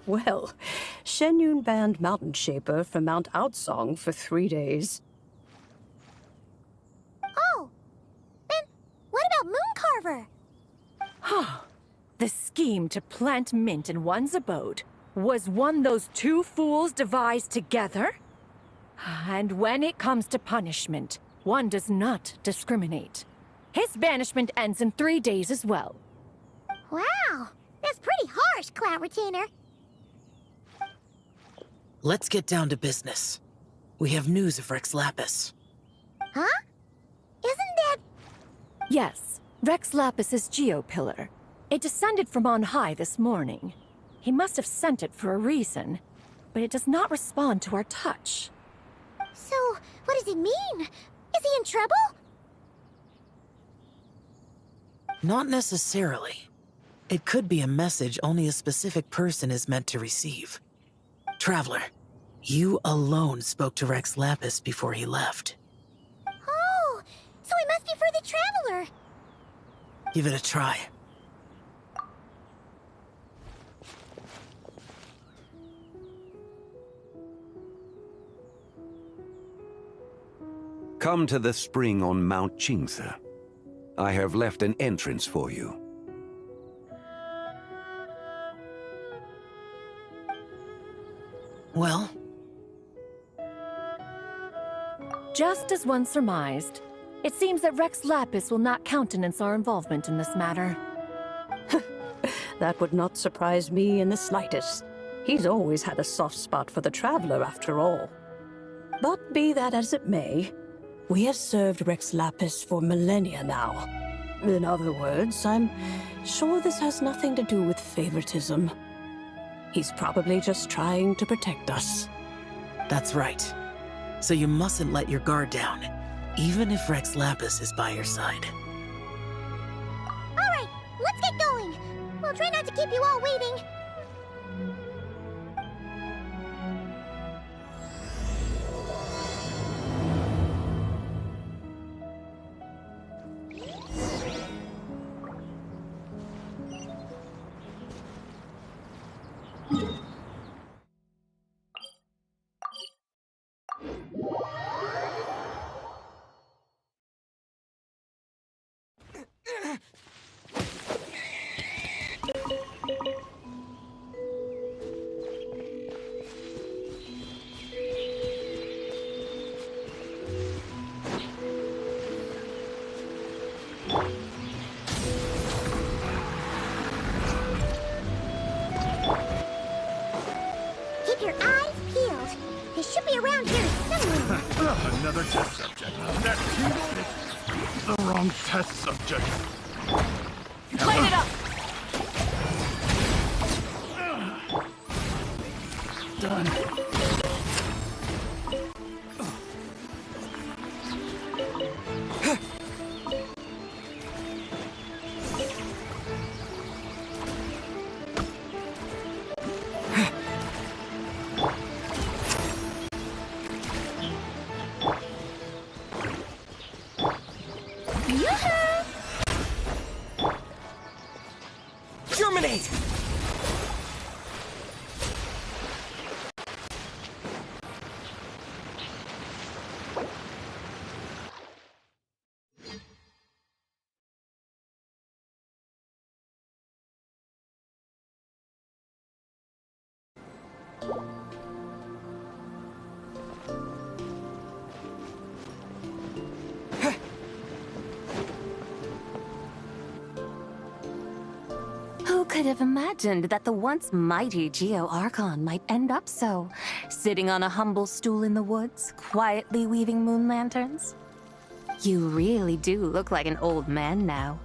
Well, Shenyun banned Mountain Shaper from Mount Outsong for 3 days. Oh! Then what about Mooncarver? The scheme to plant mint in one's abode was one those two fools devised together? And when it comes to punishment, one does not discriminate. His banishment ends in 3 days as well. Wow! That's pretty harsh, Cloud Retainer. Let's get down to business. We have news of Rex Lapis. Huh? Isn't that... Yes, Rex Lapis's Geopillar. It descended from on high this morning. He must have sent it for a reason, but it does not respond to our touch. So, what does it mean? Is he in trouble? Not necessarily. It could be a message only a specific person is meant to receive. Traveler, you alone spoke to Rex Lapis before he left. Oh, so it must be for the Traveler. Give it a try. Come to the spring on Mount Qingse. I have left an entrance for you. Well? Just as one surmised, it seems that Rex Lapis will not countenance our involvement in this matter. That would not surprise me in the slightest. He's always had a soft spot for the Traveler, after all. But be that as it may, we have served Rex Lapis for millennia now. In other words, I'm sure this has nothing to do with favoritism. He's probably just trying to protect us. That's right. So you mustn't let your guard down, even if Rex Lapis is by your side. All right, let's get going. We'll try not to keep you all waiting. Keep your eyes peeled. They should be around here somewhere. Another test subject. That tingle? The wrong test subject. Light it up! Done. Germinate! could have imagined that the once mighty Geo Archon might end up so, sitting on a humble stool in the woods, quietly weaving moon lanterns? You really do look like an old man now.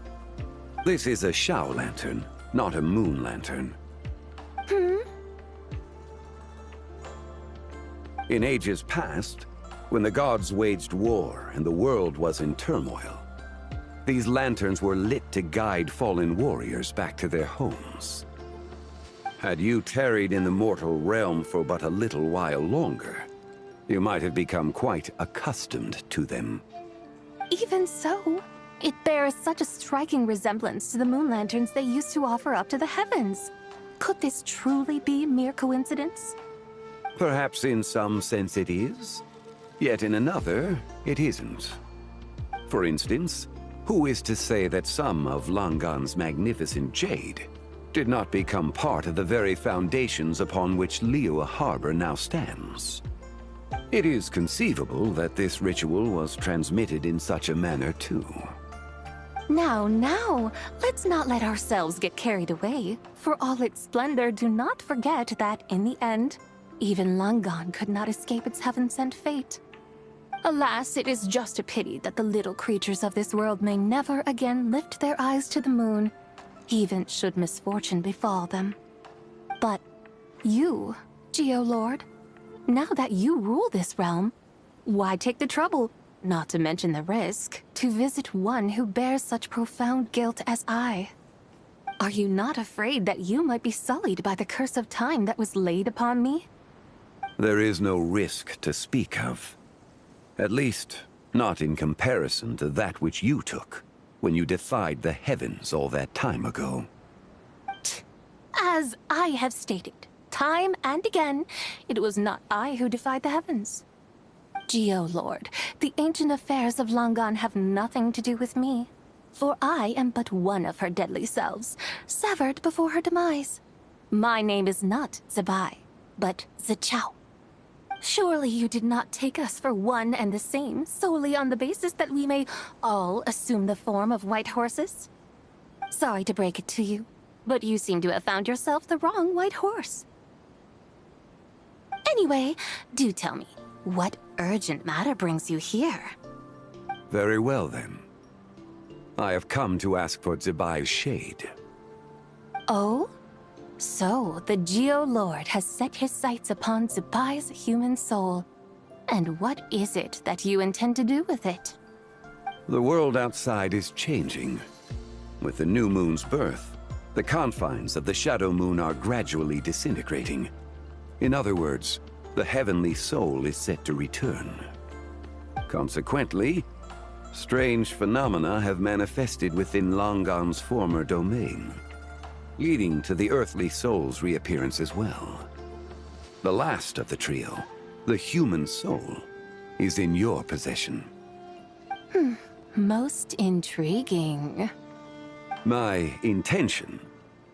This is a Shao lantern, not a moon lantern. In ages past, when the gods waged war and the world was in turmoil, these lanterns were lit to guide fallen warriors back to their homes. Had you tarried in the mortal realm for but a little while longer, you might have become quite accustomed to them. Even so, it bears such a striking resemblance to the moon lanterns they used to offer up to the heavens. Could this truly be mere coincidence? Perhaps in some sense it is, yet in another, it isn't. For instance, who is to say that some of Langan's magnificent jade did not become part of the very foundations upon which Liyue Harbor now stands? It is conceivable that this ritual was transmitted in such a manner too. Now, let's not let ourselves get carried away. For all its splendor, do not forget that, in the end, even Langan could not escape its heaven-sent fate. Alas, it is just a pity that the little creatures of this world may never again lift their eyes to the moon, even should misfortune befall them. But you, Geo-Lord, now that you rule this realm, why take the trouble, not to mention the risk, to visit one who bears such profound guilt as I? Are you not afraid that you might be sullied by the curse of time that was laid upon me? There is no risk to speak of. At least, not in comparison to that which you took when you defied the heavens all that time ago. As I have stated, time and again, it was not I who defied the heavens. Geo-Lord, the ancient affairs of Langan have nothing to do with me, for I am but one of her deadly selves, severed before her demise. My name is not Zebai, but Zichao. Surely you did not take us for one and the same, solely on the basis that we may all assume the form of white horses? Sorry to break it to you, but you seem to have found yourself the wrong white horse. Anyway, do tell me, what urgent matter brings you here? Very well then. I have come to ask for Zebai's shade. Oh? So, the Geo-Lord has set his sights upon Zebai's human soul. And what is it that you intend to do with it? The world outside is changing. With the new moon's birth, the confines of the Shadow Moon are gradually disintegrating. In other words, the heavenly soul is set to return. Consequently, strange phenomena have manifested within Langan's former domain, leading to the earthly soul's reappearance as well. The last of the trio, the human soul, is in your possession. Most intriguing. My intention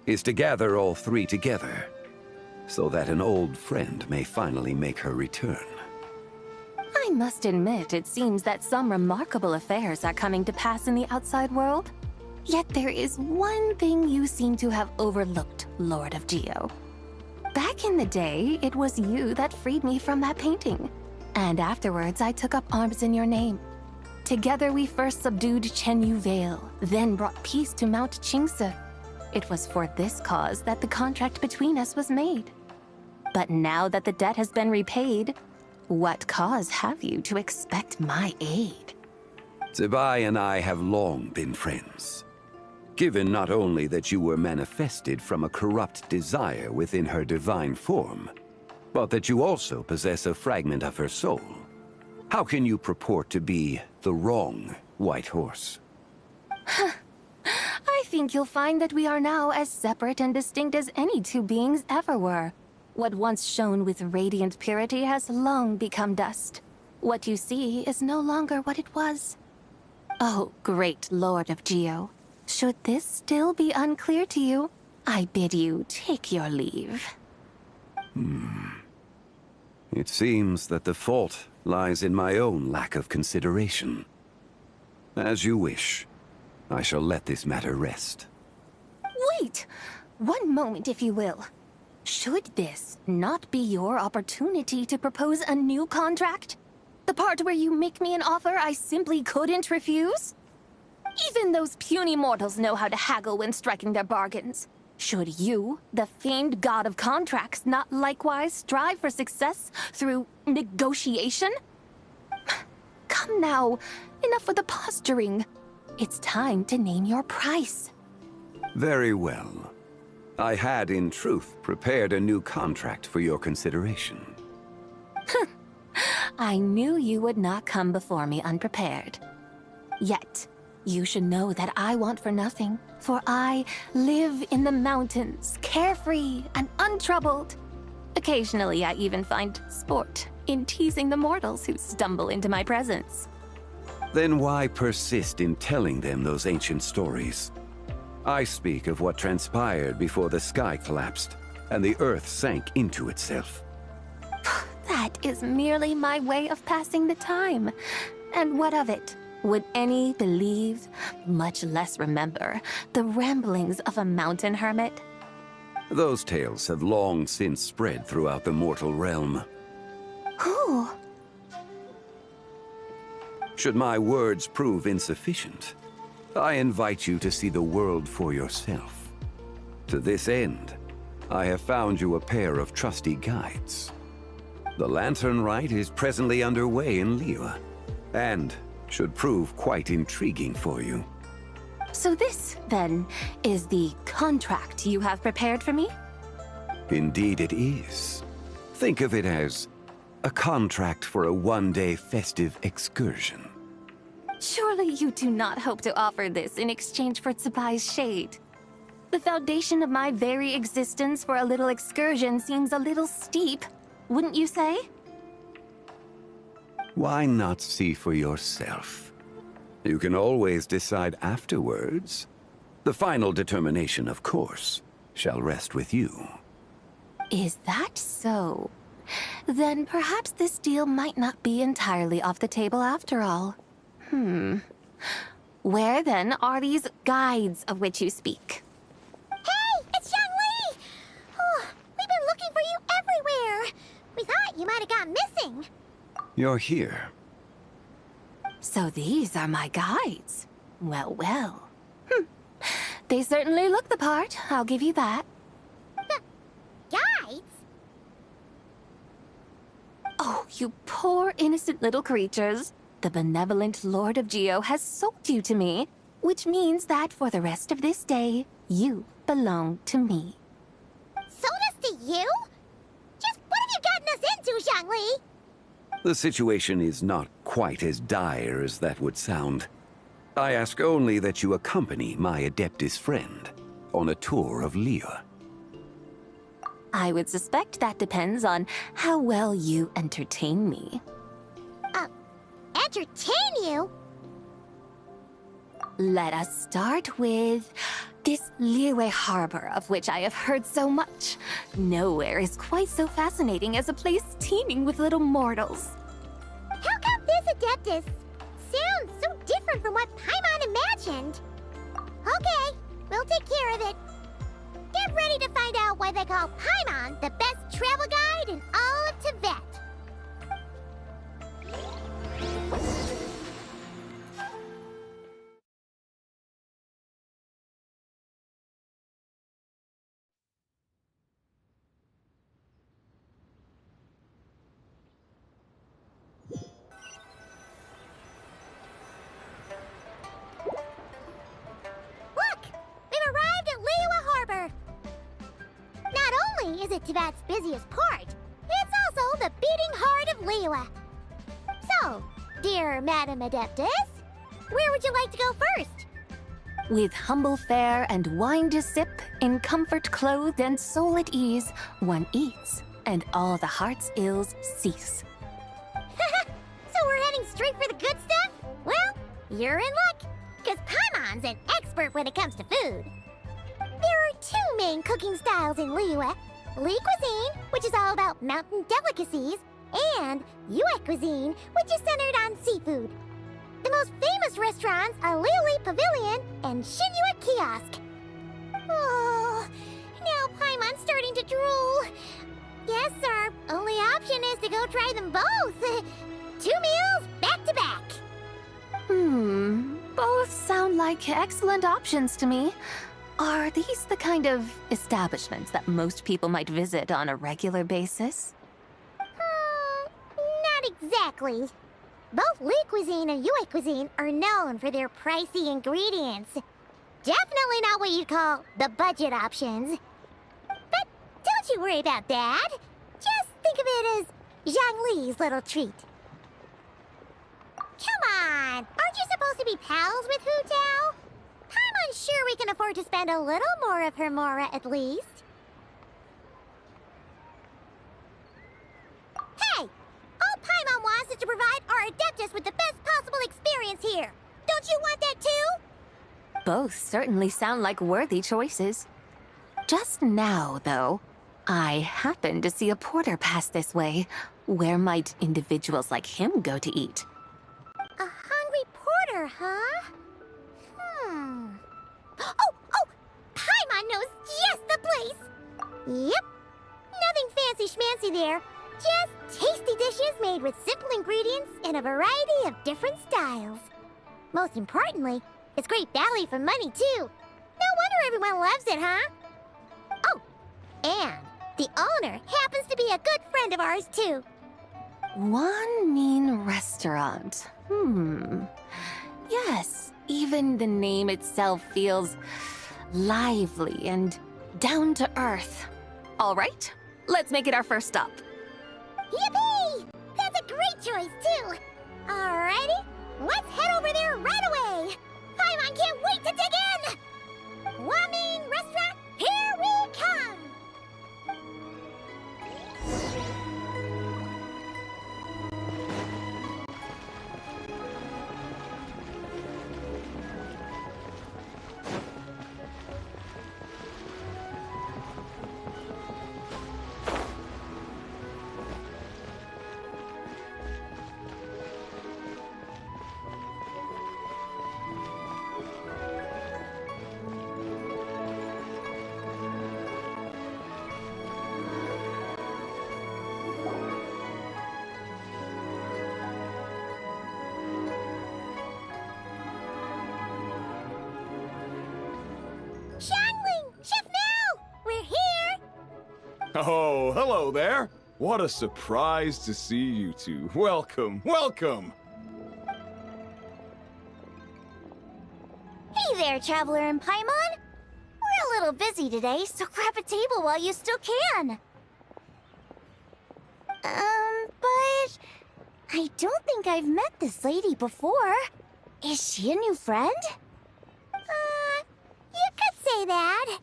is to gather all three together, so that an old friend may finally make her return. I must admit, it seems that some remarkable affairs are coming to pass in the outside world. Yet there is one thing you seem to have overlooked, Lord of Geo. Back in the day, it was you that freed me from that painting. And afterwards, I took up arms in your name. Together, we first subdued Chenyu Vale, then brought peace to Mount Qingce. It was for this cause that the contract between us was made. But now that the debt has been repaid, what cause have you to expect my aid? Zebai and I have long been friends. Given not only that you were manifested from a corrupt desire within her divine form, but that you also possess a fragment of her soul, how can you purport to be the wrong white horse? I think you'll find that we are now as separate and distinct as any two beings ever were. What once shone with radiant purity has long become dust. What you see is no longer what it was. Oh, great Lord of Geo. Should this still be unclear to you, I bid you take your leave. It seems that the fault lies in my own lack of consideration. As you wish. I shall let this matter rest. Wait! one moment, if you will. Should this not be your opportunity to propose a new contract? The part where you make me an offer I simply couldn't refuse? Even those puny mortals know how to haggle when striking their bargains. Should you, the famed god of contracts, not likewise strive for success through negotiation? Come now, enough with the posturing. It's time to name your price. Very well. I had, in truth, prepared a new contract for your consideration. I knew you would not come before me unprepared. Yet, you should know that I want for nothing, for I live in the mountains, carefree and untroubled. Occasionally, I even find sport in teasing the mortals who stumble into my presence. Then why persist in telling them those ancient stories? I speak of what transpired before the sky collapsed and the earth sank into itself. That is merely my way of passing the time. And what of it? Would any believe, much less remember, the ramblings of a mountain hermit? Those tales have long since spread throughout the mortal realm. Who? Should my words prove insufficient, I invite you to see the world for yourself. To this end, I have found you a pair of trusty guides. The Lantern Rite is presently underway in Liyue, and should prove quite intriguing for you. So this, then, is the contract you have prepared for me? Indeed it is. Think of it as a contract for a one-day festive excursion. Surely you do not hope to offer this in exchange for Tsubai's shade. The foundation of my very existence for a little excursion seems a little steep, wouldn't you say? Why not see for yourself? You can always decide afterwards. The final determination, of course, shall rest with you. Is that so? Then perhaps this deal might not be entirely off the table after all. Where then are these guides of which you speak? Hey, it's Young Lee! Oh, we've been looking for you everywhere. We thought you might have gone missing. You're here. So these are my guides. Well, well. They certainly look the part, I'll give you that. Guides? Oh, you poor innocent little creatures. The benevolent Lord of Geo has sold you to me, which means that for the rest of this day, you belong to me. Sold us to you? Just what have you gotten us into, Xiangli? The situation is not quite as dire as that would sound. I ask only that you accompany my Adeptus friend on a tour of Liyue. I would suspect that depends on how well you entertain me. Entertain you? Let us start with this Liyue harbor of which I have heard so much. Nowhere is quite so fascinating as a place teeming with little mortals. How come this Adeptus sounds so different from what Paimon imagined? Okay, we'll take care of it. Get ready to find out why they call Paimon the best travel guide in all of Tibet. Look! We've arrived at Liyue Harbor! Not only is it Tibet's busiest port, it's also the beating heart of Liyue. So, dear Madam Adeptus, where would you like to go first? With humble fare and wine to sip, in comfort clothed and soul at ease, one eats, and all the heart's ills cease. So we're heading straight for the good stuff? Well, you're in luck, because Paimon's an expert when it comes to food. There are two main cooking styles in Liyue. Li cuisine, which is all about mountain delicacies, and Yue cuisine, which is centered on seafood. The most famous restaurants are Liuli Pavilion and Shinyue Kiosk. Oh, go try them both. 2 meals back to back. Both sound like excellent options to me. Are these the kind of establishments that most people might visit on a regular basis? Not exactly. Both Lee cuisine and Yue cuisine are known for their pricey ingredients. Definitely not what you'd call the budget options. But don't you worry about that. Just think of it as Zhang Li's little treat. Come on! Aren't you supposed to be pals with Hu Tao? I'm unsure we can afford to spend a little more of her mora at least. Hey! All Paimon wants is to provide our Adeptus with the best possible experience here. Don't you want that too? Both certainly sound like worthy choices. Just now, though, I happened to see a porter pass this way. Where might individuals like him go to eat? A hungry porter, huh? Oh! Paimon knows just the place! Yep. Nothing fancy schmancy there. Just tasty dishes made with simple ingredients in a variety of different styles. Most importantly, it's great value for money, too. No wonder everyone loves it, huh? Oh, and the owner happens to be a good friend of ours, too. One mean restaurant. Yes, even the name itself feels lively and down to earth. All right, let's make it our first stop. Yippee! That's a great choice, too. Alrighty, let's head over there right away. Paimon can't wait to dig in! Wamin Restaurant, here we come! Oh, hello there. What a surprise to see you two. Welcome, welcome. Hey there, Traveler and Paimon. We're a little busy today, so grab a table while you still can. But I don't think I've met this lady before. Is she a new friend? You could say that.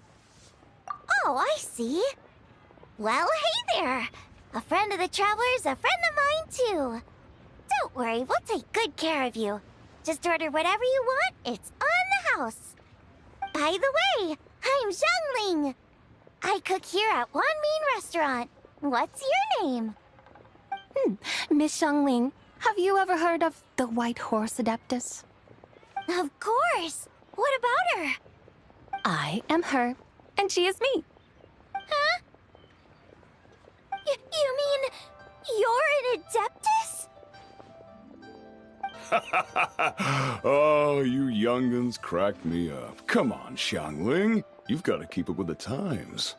Oh, I see. Well, hey there. A friend of the Traveler's a friend of mine, too. Don't worry, we'll take good care of you. Just order whatever you want, it's on the house. By the way, I'm Zhangling. I cook here at Wan Min Restaurant. What's your name? Miss Xiangling, have you ever heard of the White Horse Adeptus? Of course. What about her? I am her, and she is me. Huh? You mean you're an Adeptus? Oh, you young'uns crack me up. Come on, Xiangling. You've got to keep up with the times.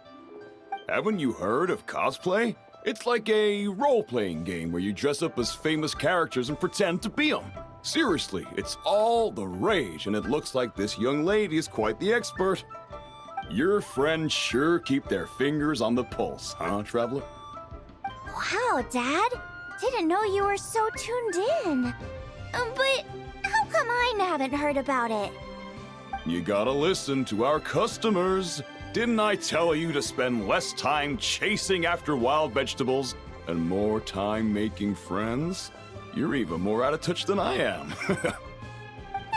Haven't you heard of cosplay? It's like a role-playing game where you dress up as famous characters and pretend to be them. Seriously, it's all the rage, and it looks like this young lady is quite the expert. Your friends sure keep their fingers on the pulse, huh, Traveler? Wow, Dad. Didn't know you were so tuned in. But how come I haven't heard about it? You gotta listen to our customers. Didn't I tell you to spend less time chasing after wild vegetables and more time making friends? You're even more out of touch than I am. Hey,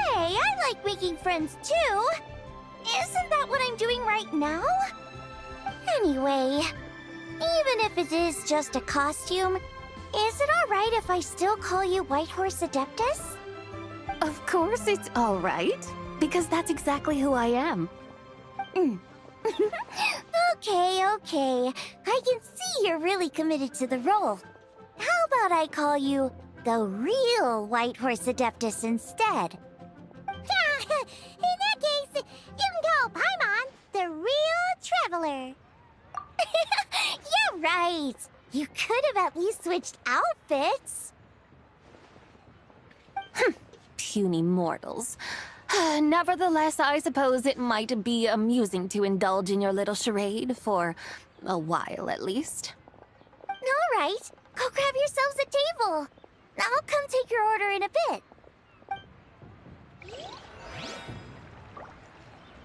I like making friends too. Isn't that what I'm doing right now? Anyway, even if it is just a costume, is it alright if I still call you White Horse Adeptus? Of course it's all right, because that's exactly who I am. Okay. I can see you're really committed to the role. How thought I'd call you the real White Horse Adeptus instead. In that case, you can call Paimon the real Traveler. Yeah, right. You could have at least switched outfits. Puny mortals. Nevertheless, I suppose it might be amusing to indulge in your little charade for a while at least. All right, go grab yourselves a table. I'll come take your order in a bit.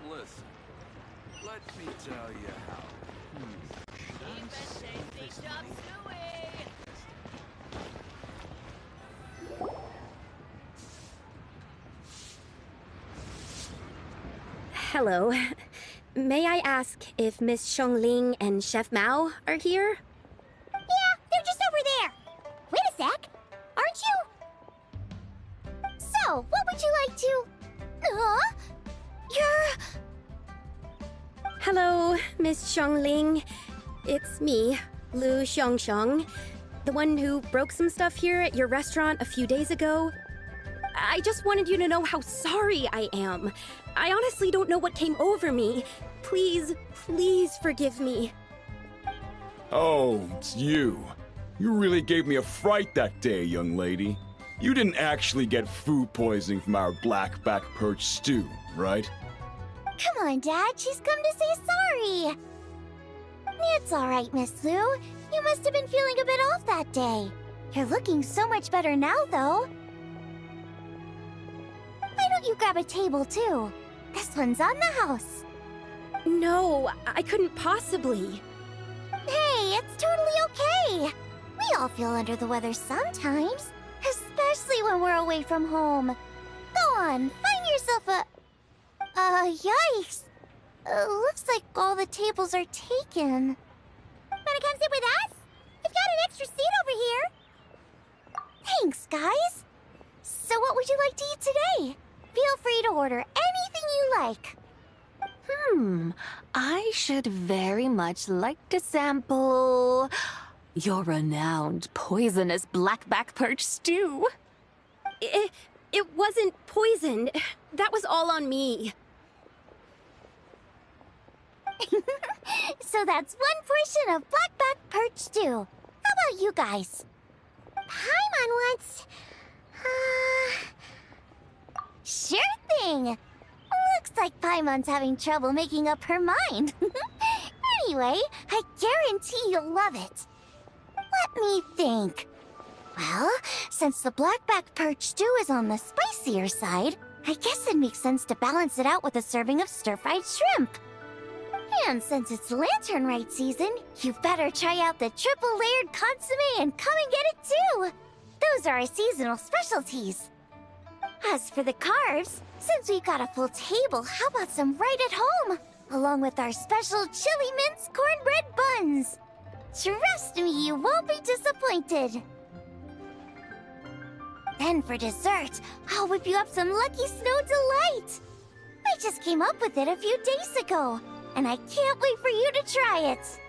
Listen, let me tell you how. Hello. May I ask if Miss Xiongling and Chef Mao are here? Yeah, they're just over there. Wait a sec. Aren't you? So, what would you like to... You're... Hello, Miss Xiongling. It's me, Lu Xiongxiong, the one who broke some stuff here at your restaurant a few days ago. I just wanted you to know how sorry I am. I honestly don't know what came over me. Please, please forgive me. Oh, it's you. You really gave me a fright that day, young lady. You didn't actually get food poisoning from our blackback perch stew, right? Come on, Dad. She's come to say sorry. It's all right, Miss Lu. You must have been feeling a bit off that day. You're looking so much better now, though. Why don't you grab a table, too? This one's on the house. No, I couldn't possibly. Hey, it's totally okay. We all feel under the weather sometimes, especially when we're away from home. Go on, find yourself a... yikes. Looks like all the tables are taken. Wanna come sit with us? We've got an extra seat over here. Thanks, guys. So what would you like to eat today? Feel free to order anything you like. I should very much like to sample your renowned poisonous blackback perch stew. It wasn't poisoned. That was all on me. So that's one portion of blackback perch stew. How about you guys? Paimon wants... Sure thing! Looks like Paimon's having trouble making up her mind. Anyway, I guarantee you'll love it. Let me think. Well, since the blackback perch stew is on the spicier side, I guess it makes sense to balance it out with a serving of stir-fried shrimp. And since it's Lanternlit season, you better try out the triple-layered consommé and come and get it too! Those are our seasonal specialties. As for the carbs, since we've got a full table, how about some right at home? Along with our special chili mince cornbread buns. Trust me, you won't be disappointed. Then for dessert, I'll whip you up some Lucky Snow Delight. I just came up with it a few days ago, and I can't wait for you to try it.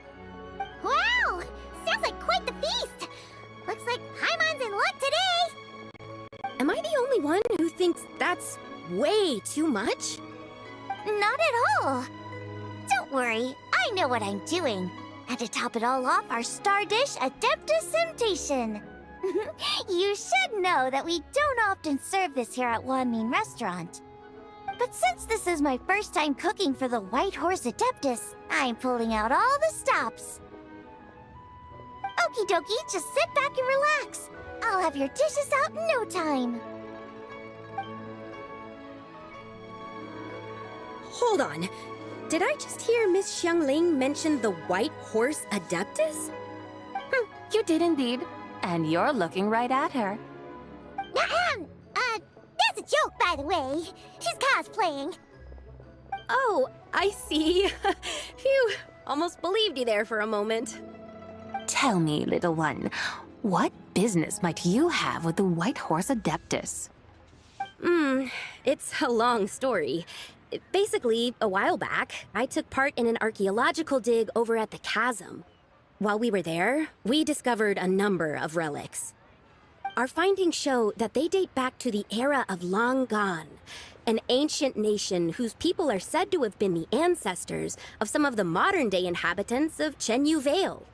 Wow! Sounds like quite the feast! Looks like Paimon's in luck today! Am I the only one who thinks that's way too much? Not at all. Don't worry, I know what I'm doing. And to top it all off, our star dish, Adeptus Temptation. You should know that we don't often serve this here at Wanmin Restaurant. But since this is my first time cooking for the White Horse Adeptus, I'm pulling out all the stops. Okie dokie, just sit back and relax. I'll have your dishes out in no time. Hold on. Did I just hear Miss Xiongling mention the White Horse Adeptus? You did indeed. And you're looking right at her. That's a joke, by the way. She's cosplaying. Oh, I see. Phew, almost believed you there for a moment. Tell me, little one, what business might you have with the White Horse Adeptus? It's a long story. Basically, a while back, I took part in an archaeological dig over at the chasm. While we were there, we discovered a number of relics. our findings show that they date back to the era of Long Gone, an ancient nation whose people are said to have been the ancestors of some of the modern-day inhabitants of Chenyu Vale.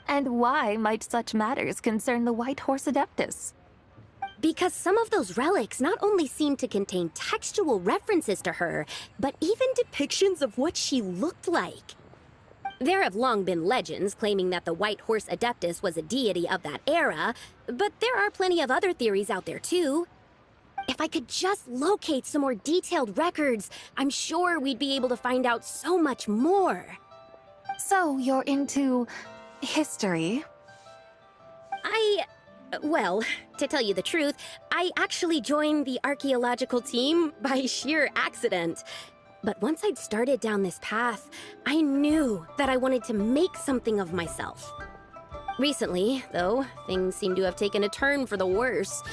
And why might such matters concern the White Horse Adeptus? Because some of those relics not only seem to contain textual references to her, but even depictions of what she looked like. There have long been legends claiming that the White Horse Adeptus was a deity of that era, but there are plenty of other theories out there too. If I could just locate some more detailed records, I'm sure we'd be able to find out so much more. So you're into history? Well, to tell you the truth, I actually joined the archaeological team by sheer accident. But once I'd started down this path, I knew that I wanted to make something of myself. Recently, though, things seem to have taken a turn for the worse.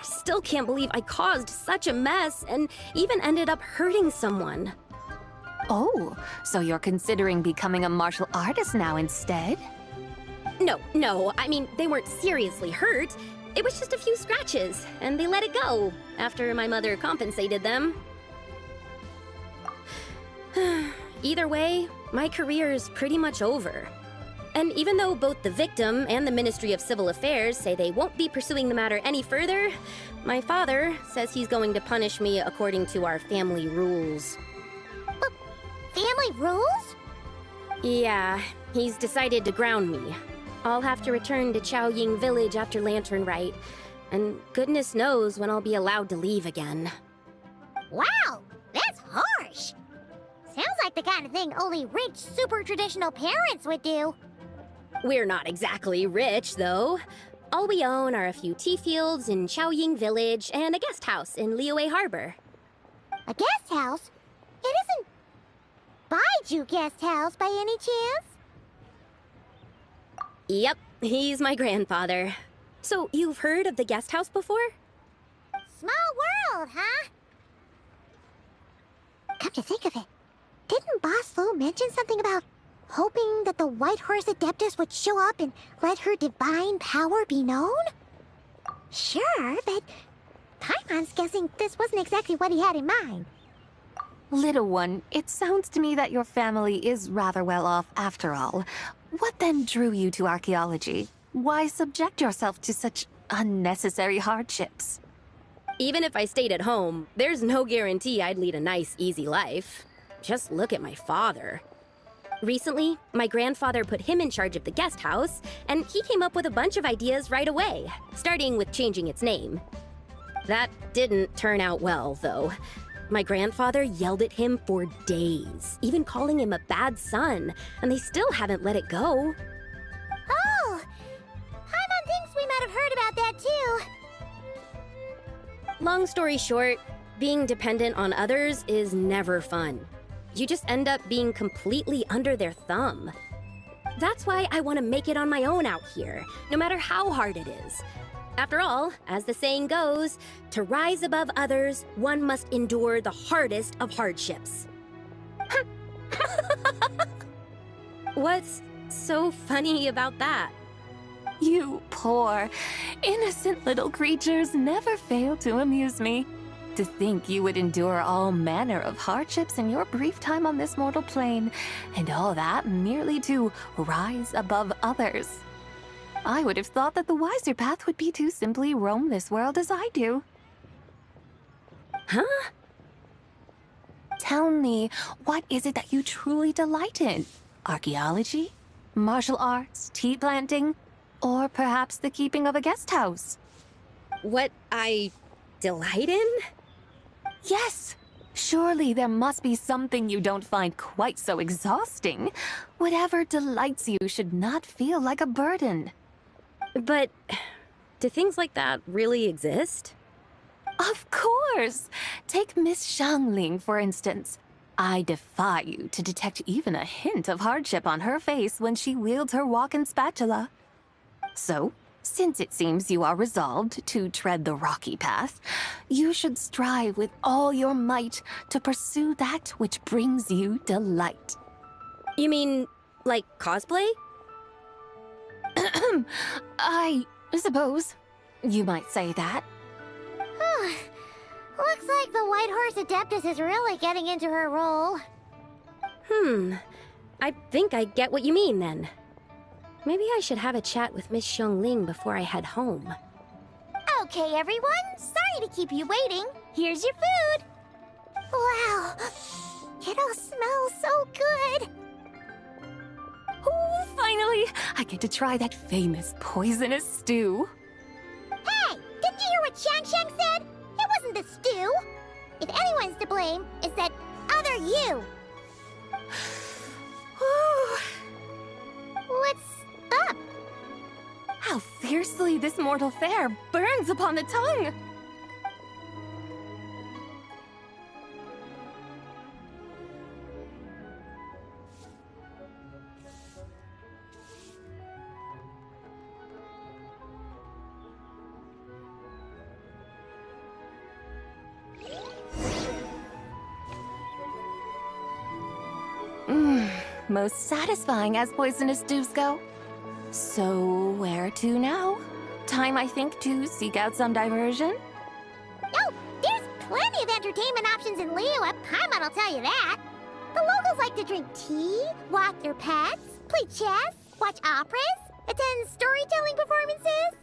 Still can't believe I caused such a mess and even ended up hurting someone. Oh, so you're considering becoming a martial artist now instead? No, I mean, they weren't seriously hurt. It was just a few scratches, and they let it go after my mother compensated them. Either way, my career is pretty much over. And even though both the victim and the Ministry of Civil Affairs say they won't be pursuing the matter any further, my father says he's going to punish me according to our family rules. Family rules? Yeah, he's decided to ground me. I'll have to return to Chaoying Village after Lanternlit, and goodness knows when I'll be allowed to leave again. Wow, that's harsh. Sounds like the kind of thing only rich, super traditional parents would do. We're not exactly rich, though. All we own are a few tea fields in Chaoying Village and a guest house in Liyue Harbor. A guest house? It isn't Baiju Guest House by any chance? Yep, he's my grandfather. So you've heard of the guest house before? Small world, huh? Come to think of it, didn't Boss Lu mention something about hoping that the White Horse Adeptus would show up and let her divine power be known? Sure, but Paimon's guessing this wasn't exactly what he had in mind. Little one, it sounds to me that your family is rather well off after all. What then drew you to archaeology? Why subject yourself to such unnecessary hardships? Even if I stayed at home, there's no guarantee I'd lead a nice, easy life. Just look at my father. Recently, my grandfather put him in charge of the guest house, and he came up with a bunch of ideas right away, starting with changing its name. That didn't turn out well, though. My grandfather yelled at him for days, even calling him a bad son, and they still haven't let it go. Oh! Paimon thinks we might have heard about that too. Long story short, being dependent on others is never fun. You just end up being completely under their thumb. That's why I want to make it on my own out here, no matter how hard it is. After all, as the saying goes, to rise above others, one must endure the hardest of hardships. What's so funny about that? You poor, innocent little creatures never fail to amuse me. To think you would endure all manner of hardships in your brief time on this mortal plane, and all that merely to rise above others. I would have thought that the wiser path would be to simply roam this world as I do. Huh? Tell me, what is it that you truly delight in? Archaeology? Martial arts? Tea planting? Or perhaps the keeping of a guest house? What I delight in? Yes! Surely there must be something you don't find quite so exhausting. Whatever delights you should not feel like a burden. But do things like that really exist? Of course! Take Miss Xiangling, for instance. I defy you to detect even a hint of hardship on her face when she wields her walking spatula. So, since it seems you are resolved to tread the rocky path, you should strive with all your might to pursue that which brings you delight. You mean, like cosplay? I suppose. You might say that. Looks like the White Horse Adeptus is really getting into her role. I think I get what you mean then. Maybe I should have a chat with Miss Xiongling before I head home. Okay, everyone. Sorry to keep you waiting. Here's your food. Wow. It all smells so good. Oh, finally! I get to try that famous poisonous stew. Hey! Didn't you hear what Shang said? It wasn't the stew. If anyone's to blame, it's that other you. What's up? How fiercely this mortal fare burns upon the tongue! Most satisfying as poisonous stews go. So, where to now? Time, I think, to seek out some diversion? Oh, there's plenty of entertainment options in Liyue. Paimon will tell you that. The locals like to drink tea, walk their pets, play chess, watch operas, attend storytelling performances.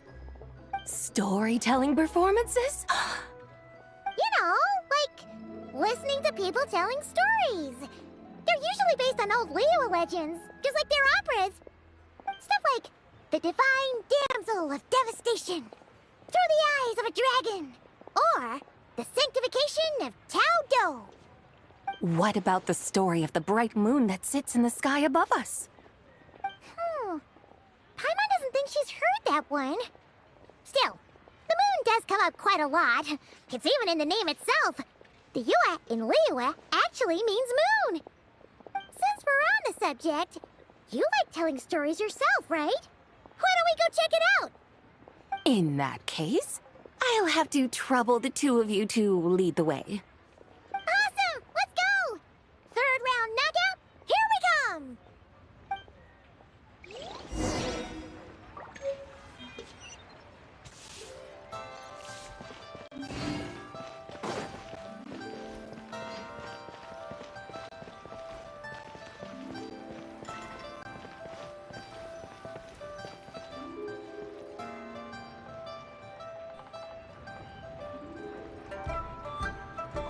Storytelling performances? You know, like listening to people telling stories. They're usually based on old Liyue legends, just like their operas. Stuff like the Divine Damsel of Devastation, Through the Eyes of a Dragon, or the Sanctification of Tao Do. What about the story of the bright moon that sits in the sky above us? Paimon doesn't think she's heard that one. Still, the moon does come up quite a lot. It's even in the name itself. The Yue in Liyue actually means moon. Since we're on the subject, you like telling stories yourself, right? Why don't we go check it out? In that case, I'll have to trouble the two of you to lead the way. Awesome! Let's go! Third round knockout, here we come!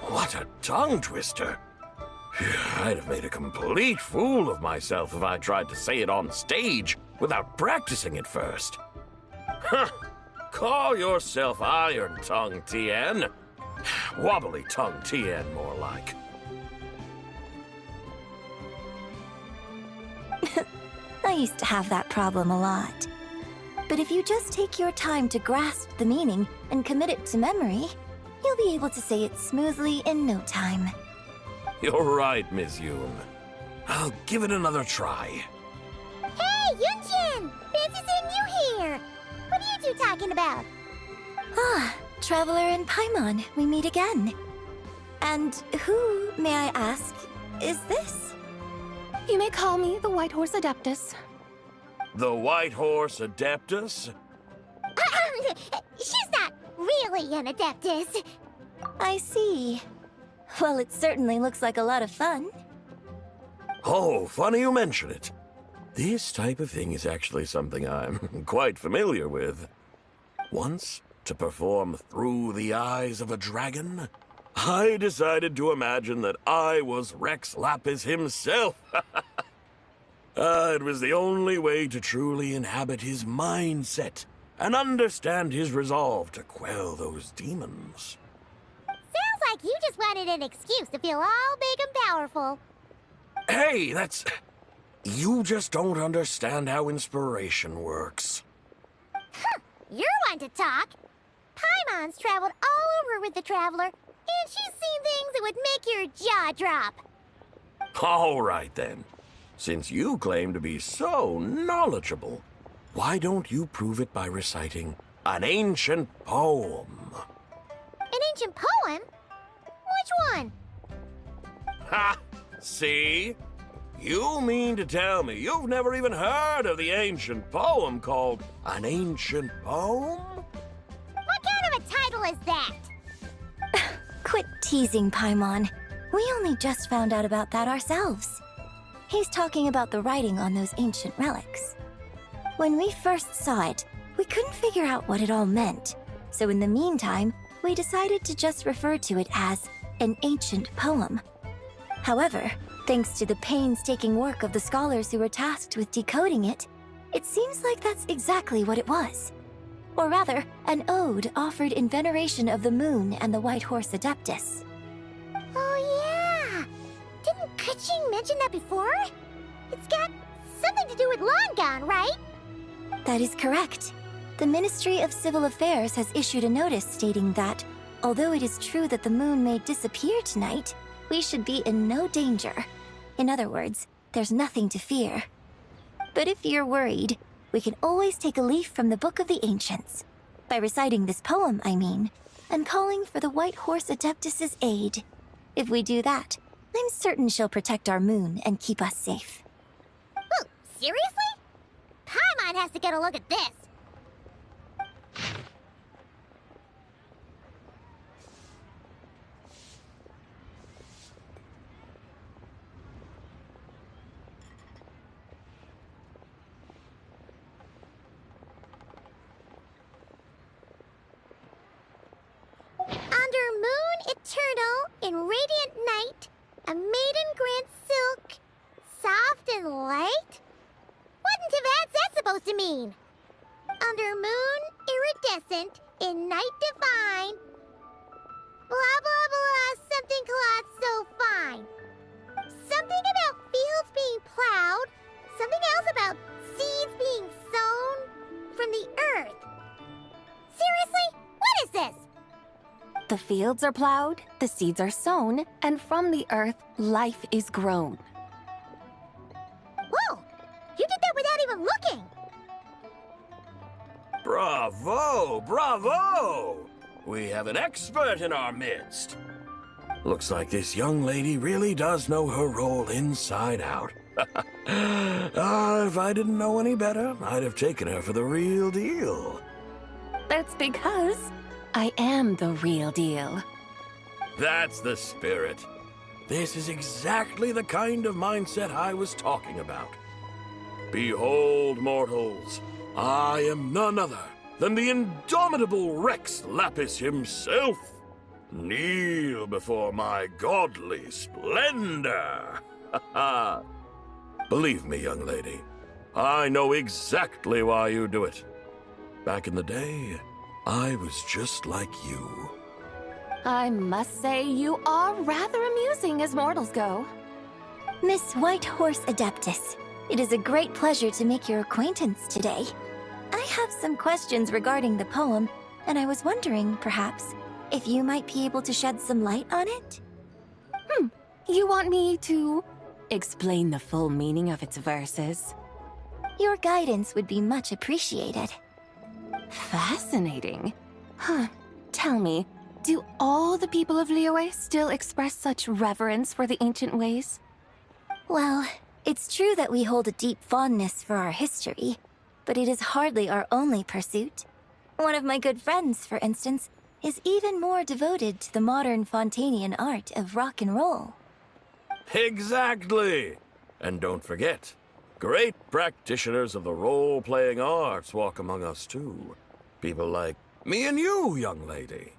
What a tongue twister. I'd have made a complete fool of myself if I tried to say it on stage without practicing it first. Huh. Call yourself Iron Tongue, Tien. Wobbly Tongue, Tien, more like. I used to have that problem a lot. But if you just take your time to grasp the meaning and commit it to memory, you'll be able to say it smoothly in no time. You're right, Miss Yoon. I'll give it another try. Hey, Yunjin! Fancy seeing you here! What are you two talking about? Ah, Traveler and Paimon, we meet again. And who, may I ask, is this? You may call me the White Horse Adeptus. The White Horse Adeptus? She's not really an Adeptus. I see. Well, it certainly looks like a lot of fun. Oh, funny you mention it. This type of thing is actually something I'm quite familiar with. Once, to perform Through the Eyes of a Dragon, I decided to imagine that I was Rex Lapis himself. It was the only way to truly inhabit his mindset and understand his resolve to quell those demons. Sounds like you just wanted an excuse to feel all big and powerful. Hey, that's... You just don't understand how inspiration works. You're one to talk. Paimon's traveled all over with the Traveler, and she's seen things that would make your jaw drop. All right, then. Since you claim to be so knowledgeable, why don't you prove it by reciting an ancient poem? An ancient poem? Which one? Ha! See? You mean to tell me you've never even heard of the ancient poem called An Ancient Poem? hell is that? Quit teasing, Paimon. We only just found out about that ourselves. He's talking about the writing on those ancient relics. When we first saw it, we couldn't figure out what it all meant. So in the meantime, we decided to just refer to it as an ancient poem. However, thanks to the painstaking work of the scholars who were tasked with decoding it, it seems like that's exactly what it was. Or rather, an ode offered in veneration of the moon and the White Horse Adeptus. Oh yeah! Didn't Keqing mention that before? It's got something to do with Langan, right? That is correct. The Ministry of Civil Affairs has issued a notice stating that, although it is true that the moon may disappear tonight, we should be in no danger. In other words, there's nothing to fear. But if you're worried, we can always take a leaf from the Book of the Ancients. By reciting this poem, I mean, and calling for the White Horse Adeptus' aid. If we do that, I'm certain she'll protect our moon and keep us safe. Oh, seriously? Paimon has to get a look at this. Under moon eternal, in radiant night, a maiden grants silk, soft and light? Wouldn't have had that supposed to mean? Under moon iridescent, in night divine, blah blah blah, something cloth so fine. Something about fields being plowed, something else about seeds being sown from the earth. Seriously? What is this? The fields are plowed, the seeds are sown, and from the earth, life is grown. Whoa! You did that without even looking! Bravo! Bravo! We have an expert in our midst. Looks like this young lady really does know her role inside out. If I didn't know any better, I'd have taken her for the real deal. That's because I am the real deal. That's the spirit. This is exactly the kind of mindset I was talking about. Behold, mortals, I am none other than the indomitable Rex Lapis himself. Kneel before my godly splendor. Believe me, young lady, I know exactly why you do it. Back in the day, I was just like you. I must say you are rather amusing as mortals go. Miss White Horse Adeptus, it is a great pleasure to make your acquaintance today. I have some questions regarding the poem, and I was wondering, perhaps, if you might be able to shed some light on it? You want me to explain the full meaning of its verses? Your guidance would be much appreciated. Fascinating. Tell me, do all the people of Liyue still express such reverence for the ancient ways? Well, it's true that we hold a deep fondness for our history, but it is hardly our only pursuit. One of my good friends, for instance, is even more devoted to the modern Fontanian art of rock and roll. Exactly! And don't forget, great practitioners of the role-playing arts walk among us too. People like me and you, young lady.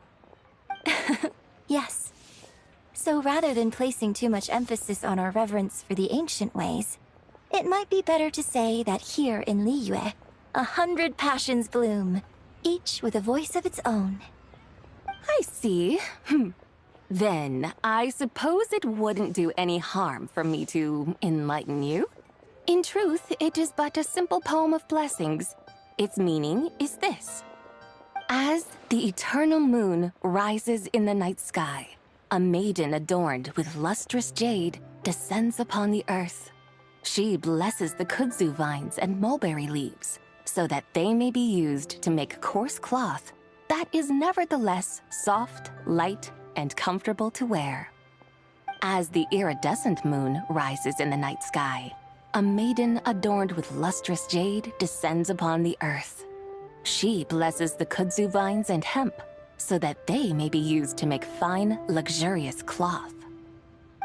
Yes. So rather than placing too much emphasis on our reverence for the ancient ways, it might be better to say that here in Liyue, 100 passions bloom, each with a voice of its own. I see. Then, I suppose it wouldn't do any harm for me to enlighten you. In truth, it is but a simple poem of blessings. Its meaning is this. As the eternal moon rises in the night sky, a maiden adorned with lustrous jade descends upon the earth. She blesses the kudzu vines and mulberry leaves, so that they may be used to make coarse cloth that is nevertheless soft, light, and comfortable to wear. As the iridescent moon rises in the night sky, a maiden adorned with lustrous jade descends upon the earth. She blesses the kudzu vines and hemp, so that they may be used to make fine, luxurious cloth.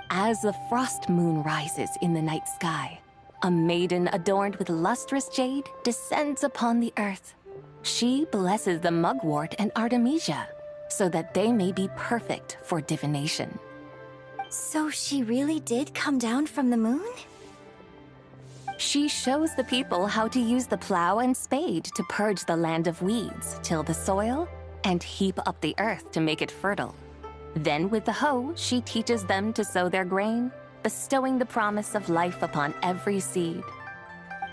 As the frost moon rises in the night sky, a maiden adorned with lustrous jade descends upon the earth. She blesses the mugwort and Artemisia, so that they may be perfect for divination. So she really did come down from the moon? She shows the people how to use the plow and spade to purge the land of weeds, till the soil, and heap up the earth to make it fertile. Then with the hoe, she teaches them to sow their grain, bestowing the promise of life upon every seed.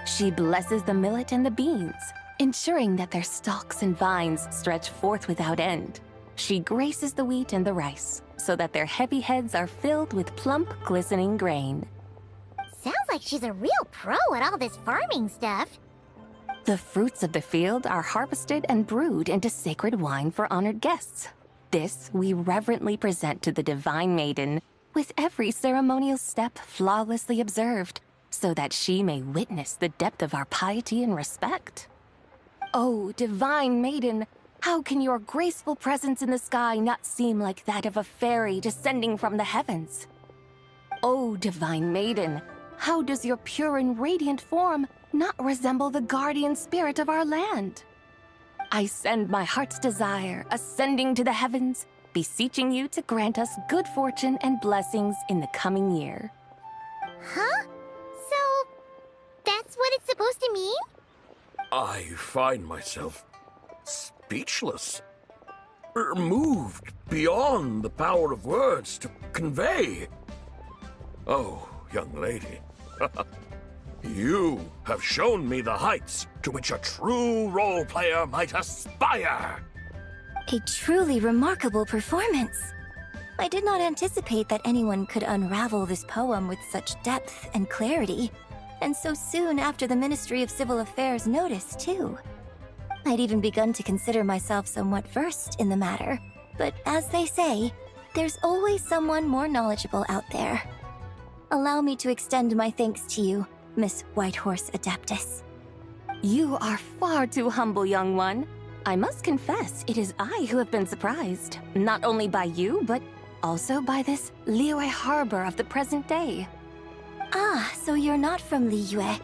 She blesses the millet and the beans, ensuring that their stalks and vines stretch forth without end. She graces the wheat and the rice, so that their heavy heads are filled with plump, glistening grain. Sounds like she's a real pro at all this farming stuff. The fruits of the field are harvested and brewed into sacred wine for honored guests. This we reverently present to the divine maiden, with every ceremonial step flawlessly observed, so that she may witness the depth of our piety and respect. Oh, divine maiden, how can your graceful presence in the sky not seem like that of a fairy descending from the heavens? Oh, divine maiden, how does your pure and radiant form not resemble the guardian spirit of our land? I send my heart's desire, ascending to the heavens, beseeching you to grant us good fortune and blessings in the coming year. Huh? So, that's what it's supposed to mean? I find myself speechless, moved beyond the power of words to convey. Oh, young lady, you have shown me the heights to which a true role player might aspire. A truly remarkable performance. I did not anticipate that anyone could unravel this poem with such depth and clarity, and so soon after the Ministry of Civil Affairs noticed, too. I'd even begun to consider myself somewhat versed in the matter, but as they say, there's always someone more knowledgeable out there. Allow me to extend my thanks to you, Miss Whitehorse Adeptus. You are far too humble, young one. I must confess, it is I who have been surprised, not only by you, but also by this Liyue harbor of the present day. Ah, so you're not from Liyue.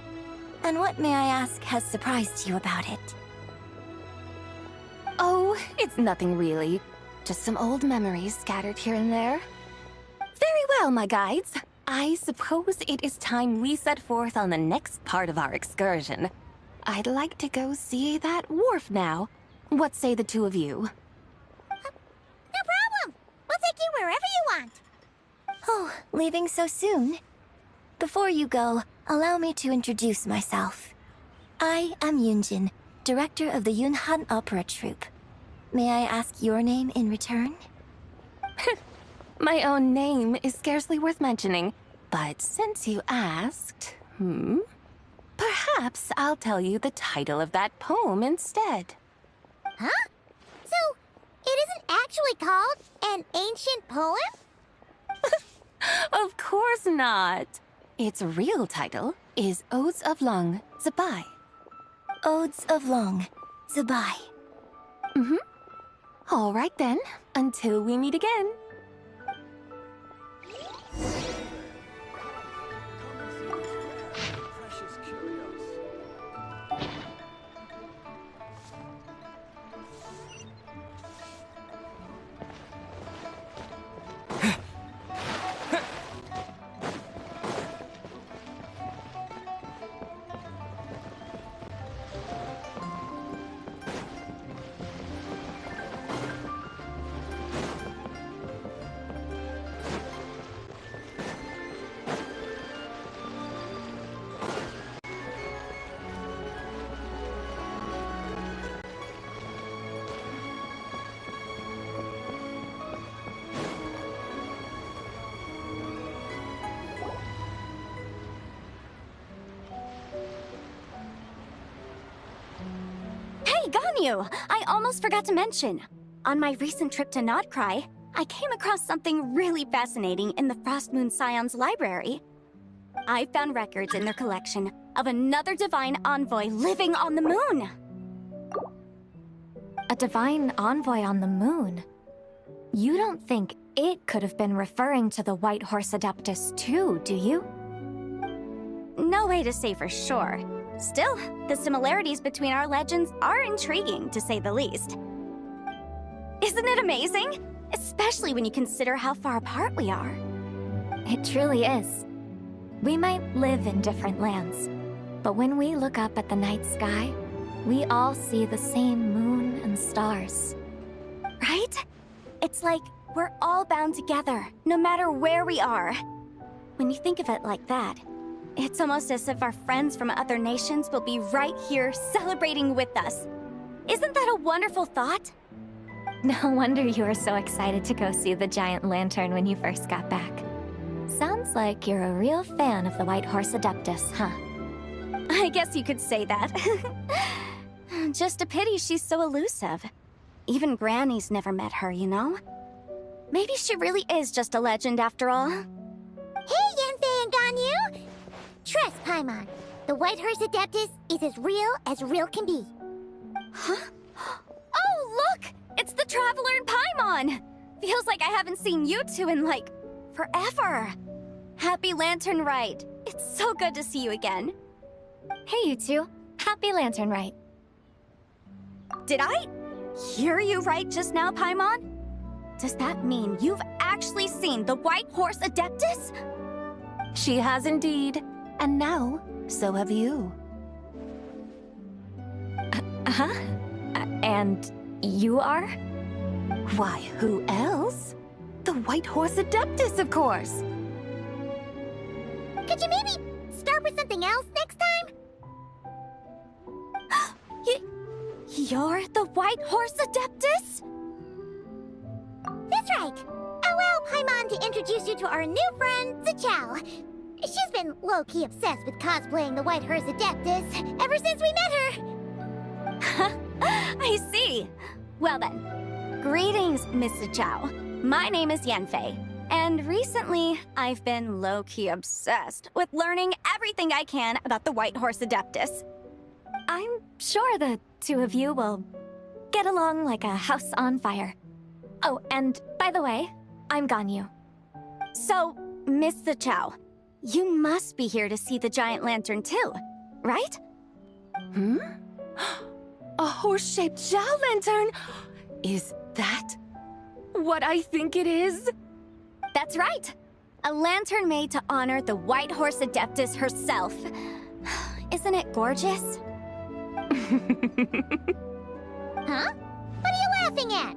And what, may I ask, has surprised you about it? Oh, it's nothing really. Just some old memories scattered here and there. Very well, my guides. I suppose it is time we set forth on the next part of our excursion. I'd like to go see that wharf now. What say the two of you? No problem. We'll take you wherever you want. Oh, leaving so soon? Before you go, allow me to introduce myself. I am Yunjin, director of the Yunhan Opera Troupe. May I ask your name in return? My own name is scarcely worth mentioning, but since you asked, perhaps I'll tell you the title of that poem instead. Huh? So, it isn't actually called an ancient poem? Of course not. Its real title is Odes of Long Zabai. Odes of Long Zabai. All right then, until we meet again. Precious curios. Hey, Ganyu! I almost forgot to mention. On my recent trip to Nodcry, I came across something really fascinating in the Frostmoon Scion's library. I found records in their collection of another divine envoy living on the moon. a divine envoy on the moon. You don't think it could have been referring to the White Horse Adeptus too, do you? No way to say for sure. Still, the similarities between our legends are intriguing, to say the least. Isn't it amazing? Especially when you consider how far apart we are. It truly is. We might live in different lands, but when we look up at the night sky, we all see the same moon and stars. Right? It's like we're all bound together, no matter where we are. When you think of it like that, it's almost as if our friends from other nations will be right here celebrating with us. Isn't that a wonderful thought? No wonder you were so excited to go see the giant lantern when you first got back. Sounds like you're a real fan of the White Horse Adeptus, huh? I guess you could say that. Just a pity she's so elusive. Even Granny's never met her, you know? Maybe she really is just a legend after all. Hey, Yanfei and Ganyu! Trust Paimon. The White Horse Adeptus is as real can be. Huh? Oh, look! It's the Traveler and Paimon! Feels like I haven't seen you two in, like, forever. Happy Lantern Rite. It's so good to see you again. Hey, you two. Happy Lantern Rite. Did I hear you right just now, Paimon? Does that mean you've actually seen the White Horse Adeptus? She has indeed. And now, so have you. And you are? Why, who else? The White Horse Adeptus, of course. Could you maybe start with something else next time? You're the White Horse Adeptus? That's right. Allow Paimon to introduce you to our new friend, Zichao. She's been low-key obsessed with cosplaying the White Horse Adeptus ever since we met her. I see. Well then, greetings, Miss Zichao. My name is Yanfei, and recently I've been low-key obsessed with learning everything I can about the White Horse Adeptus. I'm sure the two of you will get along like a house on fire. Oh, and by the way, I'm Ganyu. So, Miss Zichao, you must be here to see the giant lantern too, right? A horse-shaped Zhao lantern? Is that what I think it is? That's right. A lantern made to honor the White Horse Adeptus herself. Isn't it gorgeous? Huh? What are you laughing at?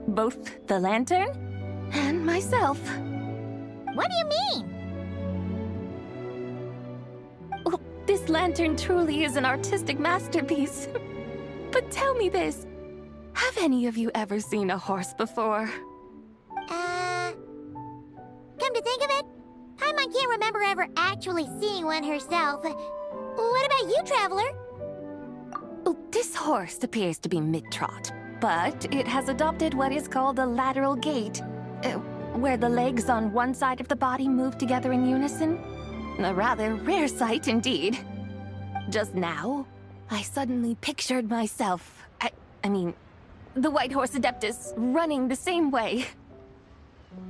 Both the lantern and myself. What do you mean? Oh, this lantern truly is an artistic masterpiece. But tell me this, have any of you ever seen a horse before? Come to think of it, Paimon can't remember ever actually seeing one herself. What about you, Traveler? Oh, this horse appears to be mid-trot, but it has adopted what is called a lateral gait, where the legs on one side of the body move together in unison. A rather rare sight indeed. Just now, I suddenly pictured myself, I mean, the White Horse Adeptus running the same way.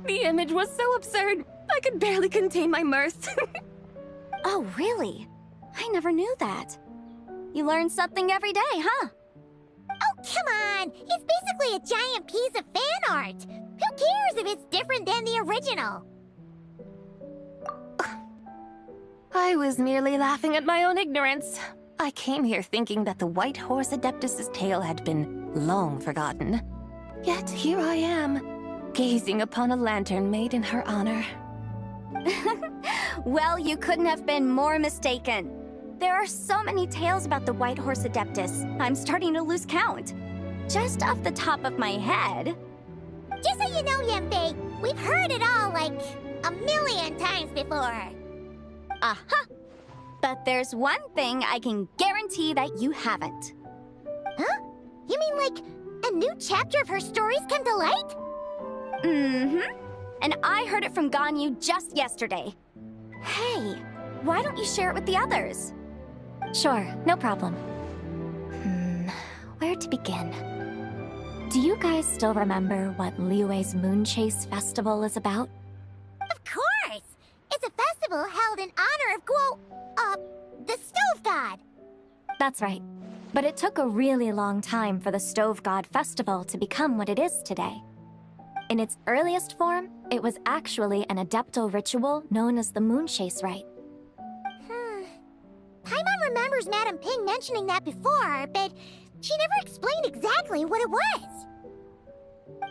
The image was so absurd, I could barely contain my mirth. Oh, really? I never knew that. You learn something every day, huh? Oh, come on! It's basically a giant piece of fan art! Who cares if it's different than the original? I was merely laughing at my own ignorance. I came here thinking that the White Horse Adeptus's tale had been long forgotten. Yet here I am, gazing upon a lantern made in her honor. Well, you couldn't have been more mistaken. There are so many tales about the White Horse Adeptus, I'm starting to lose count. Just off the top of my head... Just so you know, Yanfei, we've heard it all like a million times before. Aha! But there's one thing I can guarantee that you haven't. Huh? You mean like a new chapter of her stories come to light? Mm-hmm. And I heard it from Ganyu just yesterday. Hey, why don't you share it with the others? Sure, no problem. to begin? Do you guys still remember what Liyue's Moon Chase Festival is about? Of course! It's a festival held in honor of the Stove God. That's right. But it took a really long time for the Stove God Festival to become what it is today. In its earliest form, it was actually an adeptal ritual known as the Moon Chase Rite. Paimon remembers Madame Ping mentioning that before, but she never explained exactly what it was.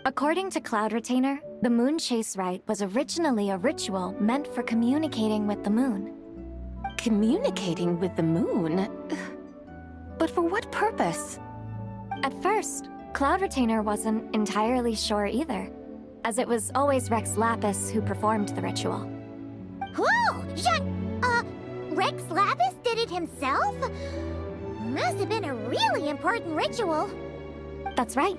According to Cloud Retainer, the Moon Chase Rite was originally a ritual meant for communicating with the moon. Communicating with the moon? But for what purpose? At first, Cloud Retainer wasn't entirely sure either, as it was always Rex Lapis who performed the ritual. Whoa! Rex Lapis did it himself? Must have been a really important ritual. That's right.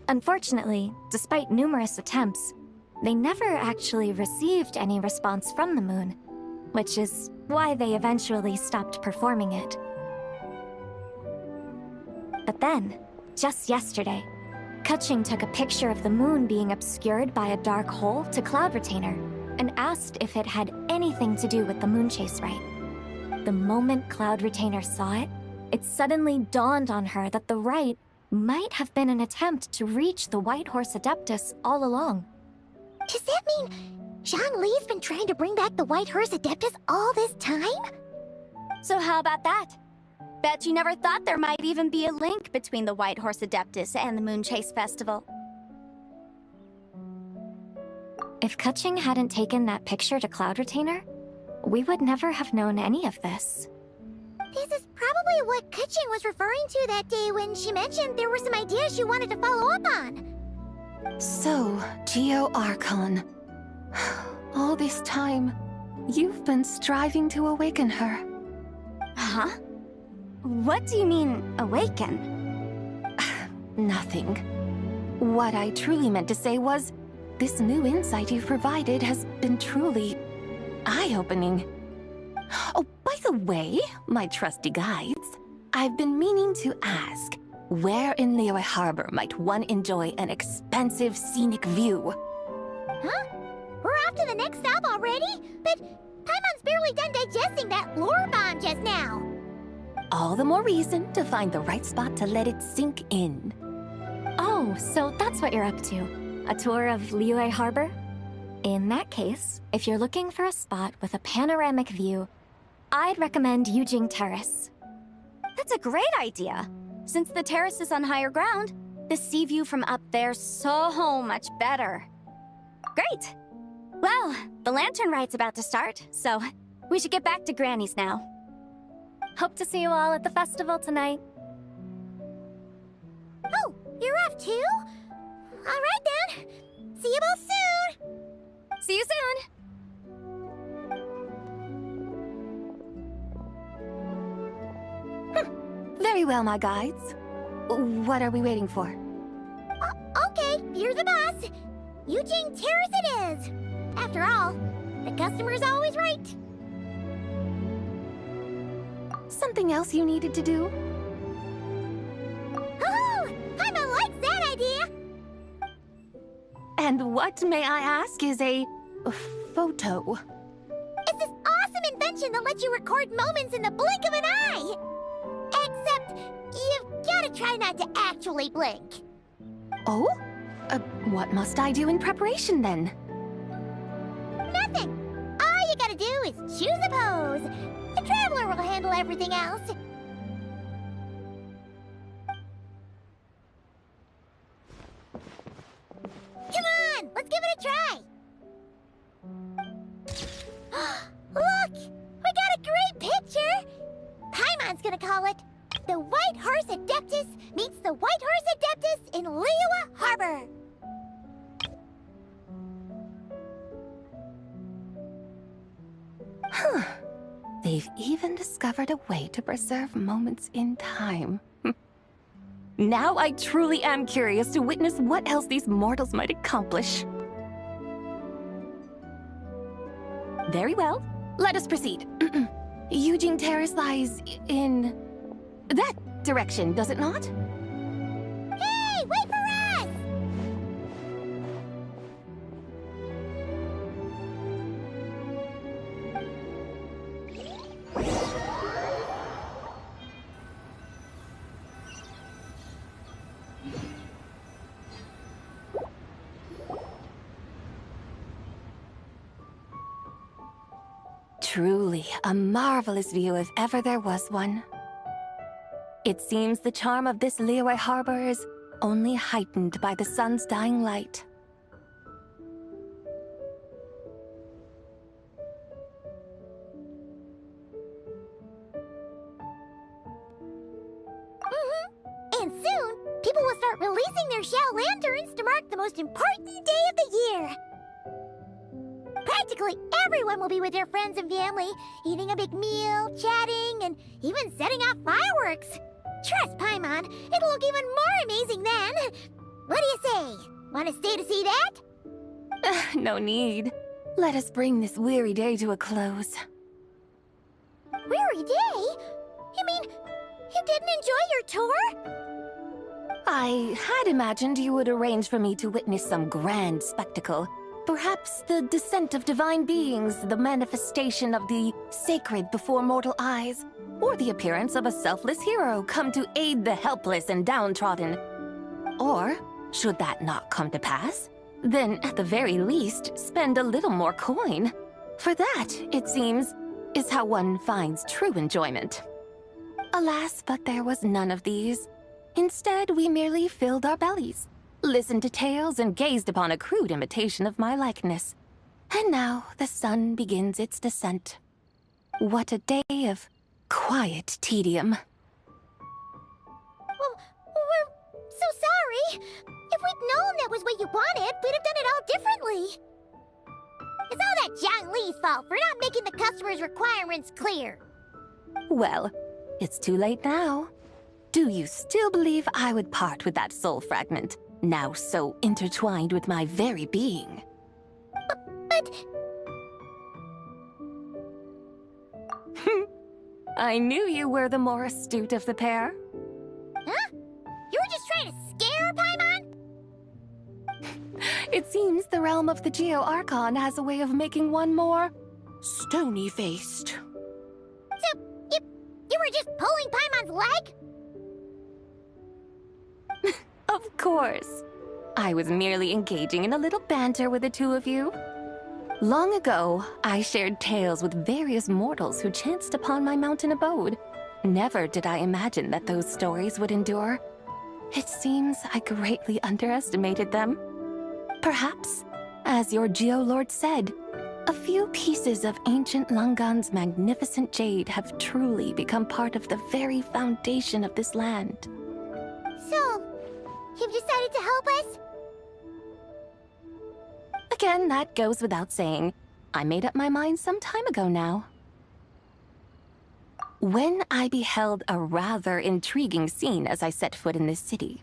Unfortunately, despite numerous attempts, they never actually received any response from the moon, which is why they eventually stopped performing it. But then, just yesterday, Keqing took a picture of the moon being obscured by a dark hole to Cloud Retainer and asked if it had anything to do with the Moon Chase Rite. The moment Cloud Retainer saw it, it suddenly dawned on her that the rite might have been an attempt to reach the White Horse Adeptus all along. Does that mean Zhongli's been trying to bring back the White Horse Adeptus all this time? So how about that? Bet you never thought there might even be a link between the White Horse Adeptus and the Moon Chase Festival. If Keqing hadn't taken that picture to Cloud Retainer, we would never have known any of this. This is probably what Keqing was referring to that day when she mentioned there were some ideas she wanted to follow up on. So, Geo Archon. All this time, you've been striving to awaken her. Huh? What do you mean, awaken? Nothing. What I truly meant to say was, this new insight you've provided has been truly eye-opening. Oh, by the way, my trusty guides, I've been meaning to ask, where in Liyue Harbor might one enjoy an expansive scenic view? Huh? We're off to the next stop already? But Paimon's barely done digesting that lore bomb just now. All the more reason to find the right spot to let it sink in. Oh, so that's what you're up to. A tour of Liyue Harbor? In that case, if you're looking for a spot with a panoramic view, I'd recommend Yujing Terrace. That's a great idea. Since the terrace is on higher ground, the sea view from up there's so much better. Great! Well, the lantern ride's about to start, so we should get back to Granny's now. Hope to see you all at the festival tonight. Oh, you're off too? All right then. See you both soon. See you soon! Very well, my guides. What are we waiting for? Okay, you're the boss. Yujing Terrace it is. After all, the customer's always right. Something else you needed to do? Oh, Paimon likes that idea. And what, may I ask, is a photo? It's this awesome invention that lets you record moments in the blink of an eye. Except, you've gotta try not to actually blink. Oh? What must I do in preparation then? Nothing. All you gotta do is choose a pose. The Traveler will handle everything else. Come on, let's give it a try. Look, we got a great picture. Paimon's gonna call it The White Horse Adeptus Meets the White Horse Adeptus in Liyue Harbor. Huh. They've even discovered a way to preserve moments in time. Now I truly am curious to witness what else these mortals might accomplish. Very well. Let us proceed. Yujing Terrace lies in that direction, does it not? Truly a marvelous view if ever there was one. It seems the charm of this Liyue harbor is only heightened by the sun's dying light. And soon, people will start releasing their Xiao lanterns to mark the most important day of the year. Practically everyone will be with their friends and family, eating a big meal, chatting, and even setting off fireworks. Trust Paimon, it'll look even more amazing then. What do you say? Want to stay to see that? No need. Let us bring this weary day to a close. Weary day? You mean you didn't enjoy your tour? I had imagined you would arrange for me to witness some grand spectacle. Perhaps the descent of divine beings, the manifestation of the sacred before mortal eyes, or the appearance of a selfless hero come to aid the helpless and downtrodden. Or, should that not come to pass, then at the very least spend a little more coin. For that, it seems, is how one finds true enjoyment. Alas, but there was none of these. Instead, we merely filled our bellies, listened to tales, and gazed upon a crude imitation of my likeness. And now the sun begins its descent. What a day of quiet tedium. Well, we're so sorry. If we'd known that was what you wanted, we'd have done it all differently. It's all that Zhang Li's fault for not making the customer's requirements clear. Well, it's too late now. Do you still believe I would part with that soul fragment, now so intertwined with my very being? But... I knew you were the more astute of the pair. Huh? You were just trying to scare Paimon? It seems the realm of the Geo-Archon has a way of making one more stony-faced. So, you were just pulling Paimon's leg? Of course. I was merely engaging in a little banter with the two of you. Long ago, I shared tales with various mortals who chanced upon my mountain abode. Never did I imagine that those stories would endure. It seems I greatly underestimated them. Perhaps, as your Geolord said, a few pieces of ancient Langan's magnificent jade have truly become part of the very foundation of this land. So, you've decided to help us? Again, that goes without saying. I made up my mind some time ago now. When I beheld a rather intriguing scene as I set foot in this city,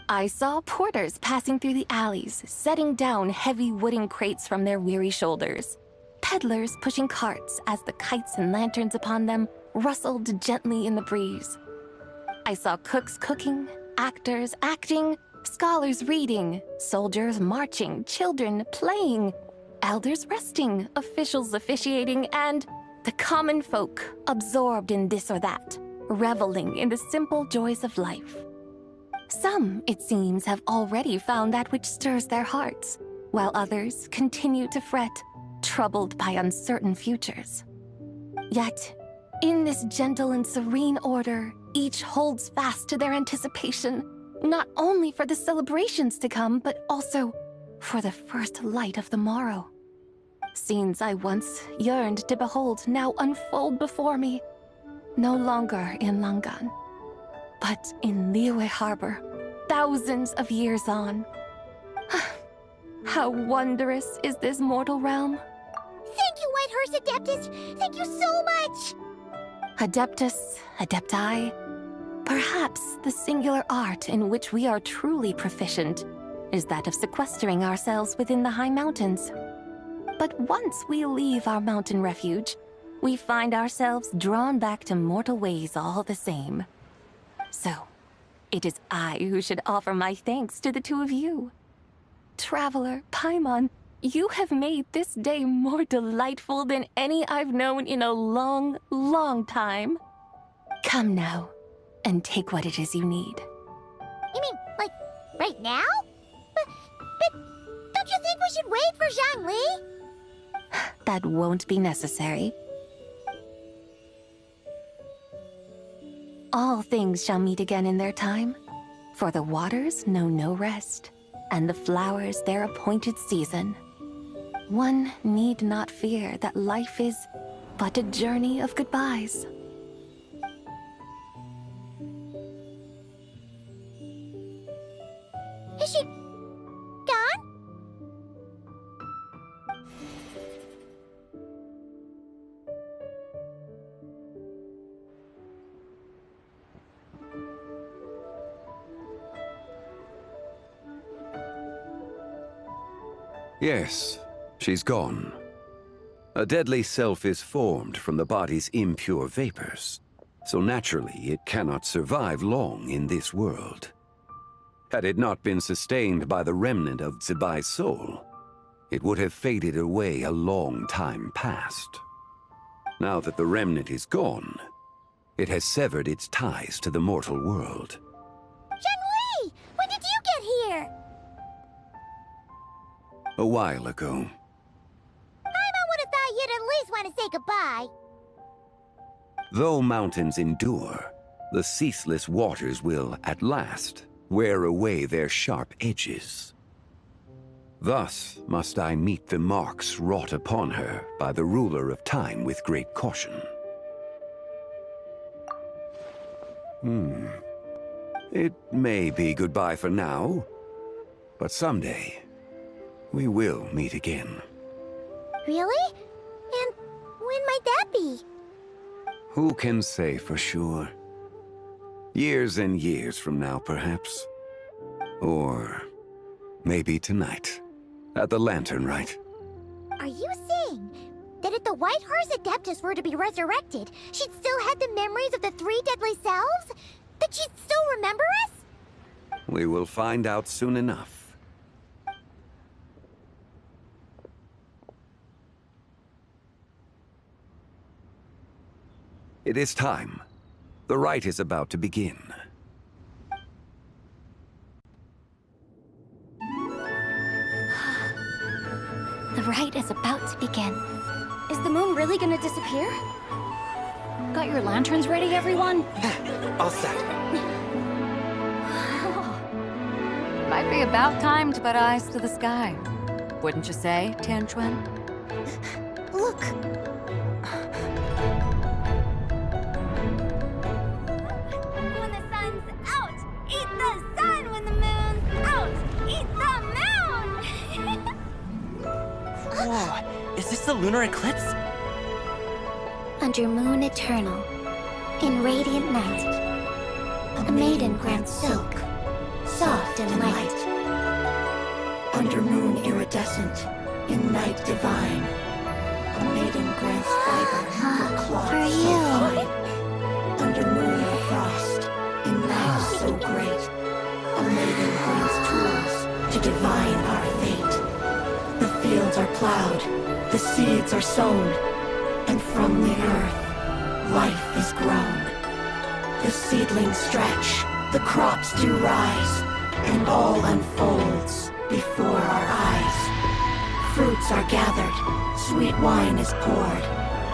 I saw porters passing through the alleys, setting down heavy wooden crates from their weary shoulders. Peddlers pushing carts as the kites and lanterns upon them rustled gently in the breeze. I saw cooks cooking, actors acting, scholars reading, soldiers marching, children playing, elders resting, officials officiating, and the common folk absorbed in this or that, reveling in the simple joys of life. Some, it seems, have already found that which stirs their hearts, while others continue to fret, troubled by uncertain futures. Yet, in this gentle and serene order, each holds fast to their anticipation, not only for the celebrations to come, but also for the first light of the morrow. Scenes I once yearned to behold now unfold before me, no longer in Langan, but in Liyue Harbor, thousands of years on. How wondrous is this mortal realm! Thank you, Whitehurst Adeptus! Thank you so much! Adeptus, Adepti, perhaps the singular art in which we are truly proficient is that of sequestering ourselves within the high mountains. But once we leave our mountain refuge, we find ourselves drawn back to mortal ways all the same. So, it is I who should offer my thanks to the two of you. Traveler, Paimon, you have made this day more delightful than any I've known in a long, long time. Come now, and take what it is you need. You mean, like, right now? But don't you think we should wait for Zhang Li? That won't be necessary. All things shall meet again in their time, for the waters know no rest, and the flowers their appointed season. One need not fear that life is but a journey of goodbyes. Is she gone? Yes, she's gone. A deadly self is formed from the body's impure vapors, so naturally it cannot survive long in this world. Had it not been sustained by the remnant of Zibai's soul, it would have faded away a long time past. Now that the remnant is gone, it has severed its ties to the mortal world. Zhengli! When did you get here? A while ago. Paimon would have thought you'd at least want to say goodbye. Though mountains endure, the ceaseless waters will, at last, wear away their sharp edges. Thus must I meet the marks wrought upon her by the ruler of time with great caution. It may be goodbye for now, but someday we will meet again. Really? And when might that be? Who can say for sure? Years and years from now, perhaps. Or maybe tonight, at the Lanternlit. Are you saying that if the White Horse Adeptus were to be resurrected, she'd still have the memories of the three deadly selves? That she'd still remember us? We will find out soon enough. It is time. The rite is about to begin. The rite is about to begin. Is the moon really gonna disappear? Got your lanterns ready, everyone? All set. Might be about time to put eyes to the sky. Wouldn't you say, Tianchuan? Look! When the sun's out, eat the sun. When the moon's out, eat the moon. Whoa, is this the lunar eclipse? Under moon eternal, in radiant night, a maiden grants silk, soft and light. Under moon iridescent, in night divine, a maiden grants fiber for cloth For so you. fine. Under moon of frost, in night so great, a maiden grants tools to divine our fate. The fields are plowed, the seeds are sown, and from the earth, life is grown. The seedlings stretch, the crops do rise, and all unfolds before our eyes. Fruits are gathered, sweet wine is poured.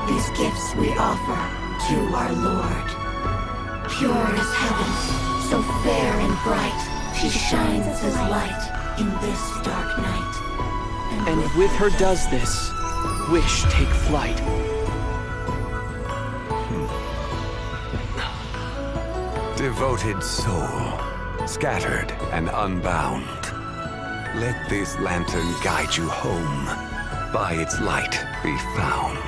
These gifts we offer to our Lord. Pure as heaven, so fair and bright, she shines as light in this dark night. And with her does this, wish take flight. Devoted soul, scattered and unbound. Let this lantern guide you home. By its light be found.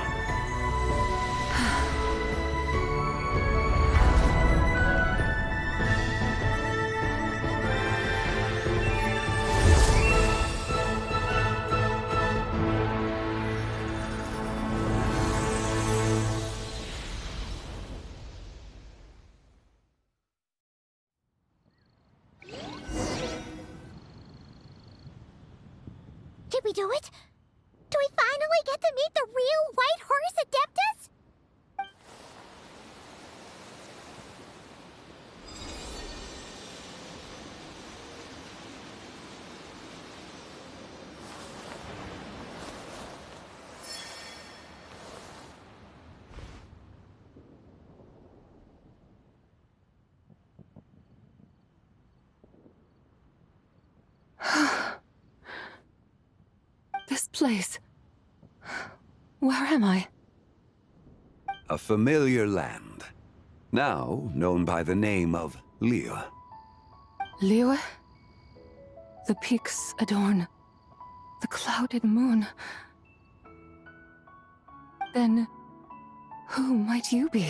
Did we do it? Do we finally get to meet the real White Horse Adeptus? place? Where am I? A familiar land, now known by the name of Liyue. Liyue? The peaks adorn the clouded moon. Then, who might you be?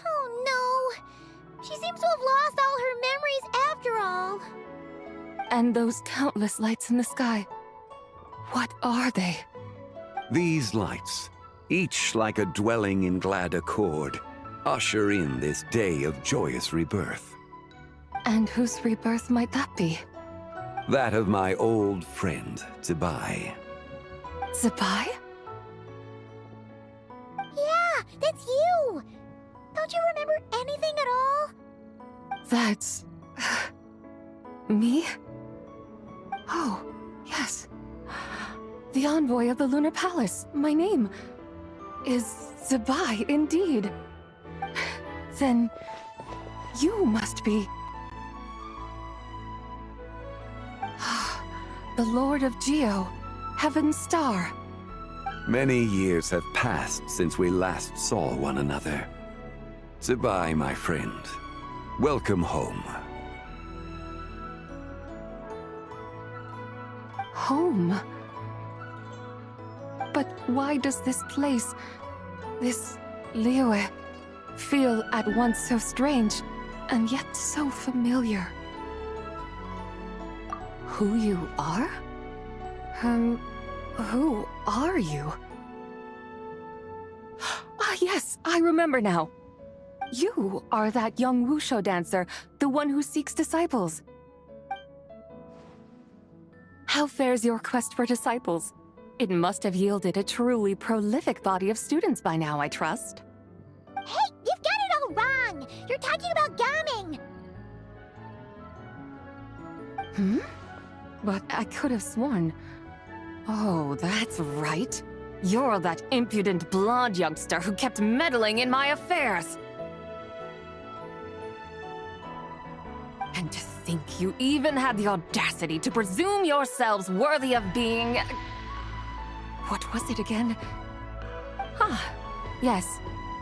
Oh no! She seems to have lost all her memories after all. And those countless lights in the sky, what are they? These lights, each like a dwelling in glad accord, usher in this day of joyous rebirth. And whose rebirth might that be? That of my old friend, Zibai. Zibai? Yeah, that's you! Don't you remember anything at all? That's... me? Oh, yes. The envoy of the Lunar Palace. My name is Zibai, indeed. Then you must be... the Lord of Geo, Heaven's Star. Many years have passed since we last saw one another. Zibai, my friend. Welcome home. Home? But why does this place, this Liyue, feel at once so strange and yet so familiar? Who you are? Who are you? Ah, yes, I remember now. You are that young Wushu dancer, the one who seeks disciples. How fares your quest for disciples? It must have yielded a truly prolific body of students by now, I trust. Hey, you've got it all wrong! You're talking about gaming! But I could have sworn... Oh, that's right. You're that impudent blonde youngster who kept meddling in my affairs. And to think you even had the audacity to presume yourselves worthy of being... What was it again? Ah, yes,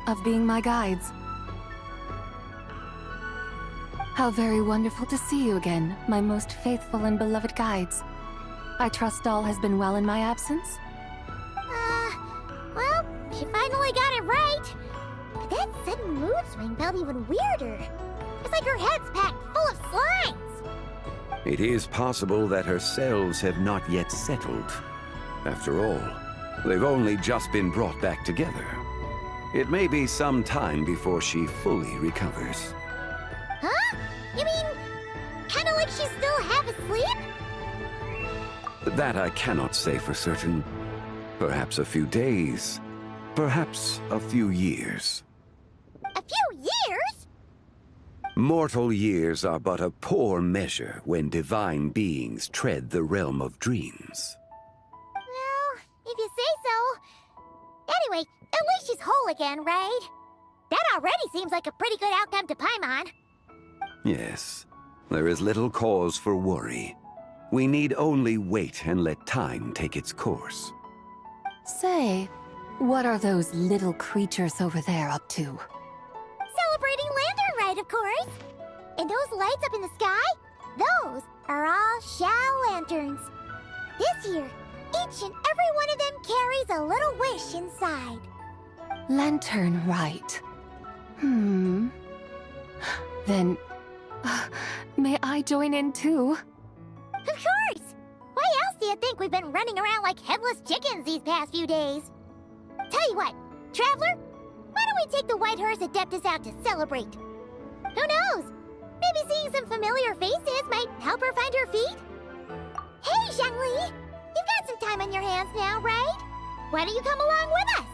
of being my guides. How very wonderful to see you again, my most faithful and beloved guides. I trust all has been well in my absence? Well, you finally got it right. But that sudden mood swing felt even weirder. It's like her head's packed full of slimes. It is possible that her cells have not yet settled. After all, they've only just been brought back together. It may be some time before she fully recovers. Huh? You mean, kinda like she's still half asleep? That I cannot say for certain. Perhaps a few days. Perhaps a few years. A few years? Mortal years are but a poor measure when divine beings tread the realm of dreams. Well, if you say so. Anyway, at least she's whole again, right? That already seems like a pretty good outcome to Paimon. Yes, there is little cause for worry. We need only wait and let time take its course. Say, what are those little creatures over there up to? Celebrating Lanternlit, of course. And those lights up in the sky? Those are all Xiao lanterns. This year, each and every one of them carries a little wish inside. Lanternlit. Then, may I join in too? Of course! Why else do you think we've been running around like headless chickens these past few days? Tell you what, Traveler, why don't we take the White Horse Adeptus out to celebrate? Who knows? Maybe seeing some familiar faces might help her find her feet? Hey, Zhangli! You've got some time on your hands now, right? Why don't you come along with us?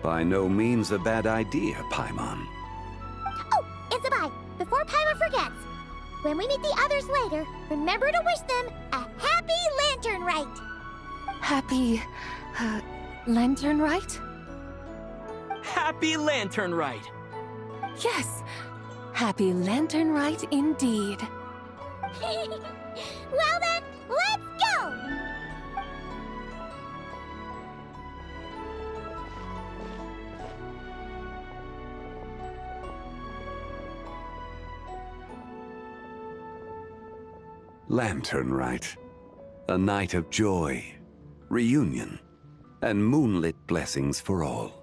By no means a bad idea, Paimon. Oh, and Zibai, before Paimon forgets, when we meet the others later, remember to wish them a happy Lanternlit. Happy... Lanternlit? Happy Lanternlit! Yes! Happy Lanternlit indeed. Well then, let's go! Lanternlit. A night of joy, reunion, and moonlit blessings for all.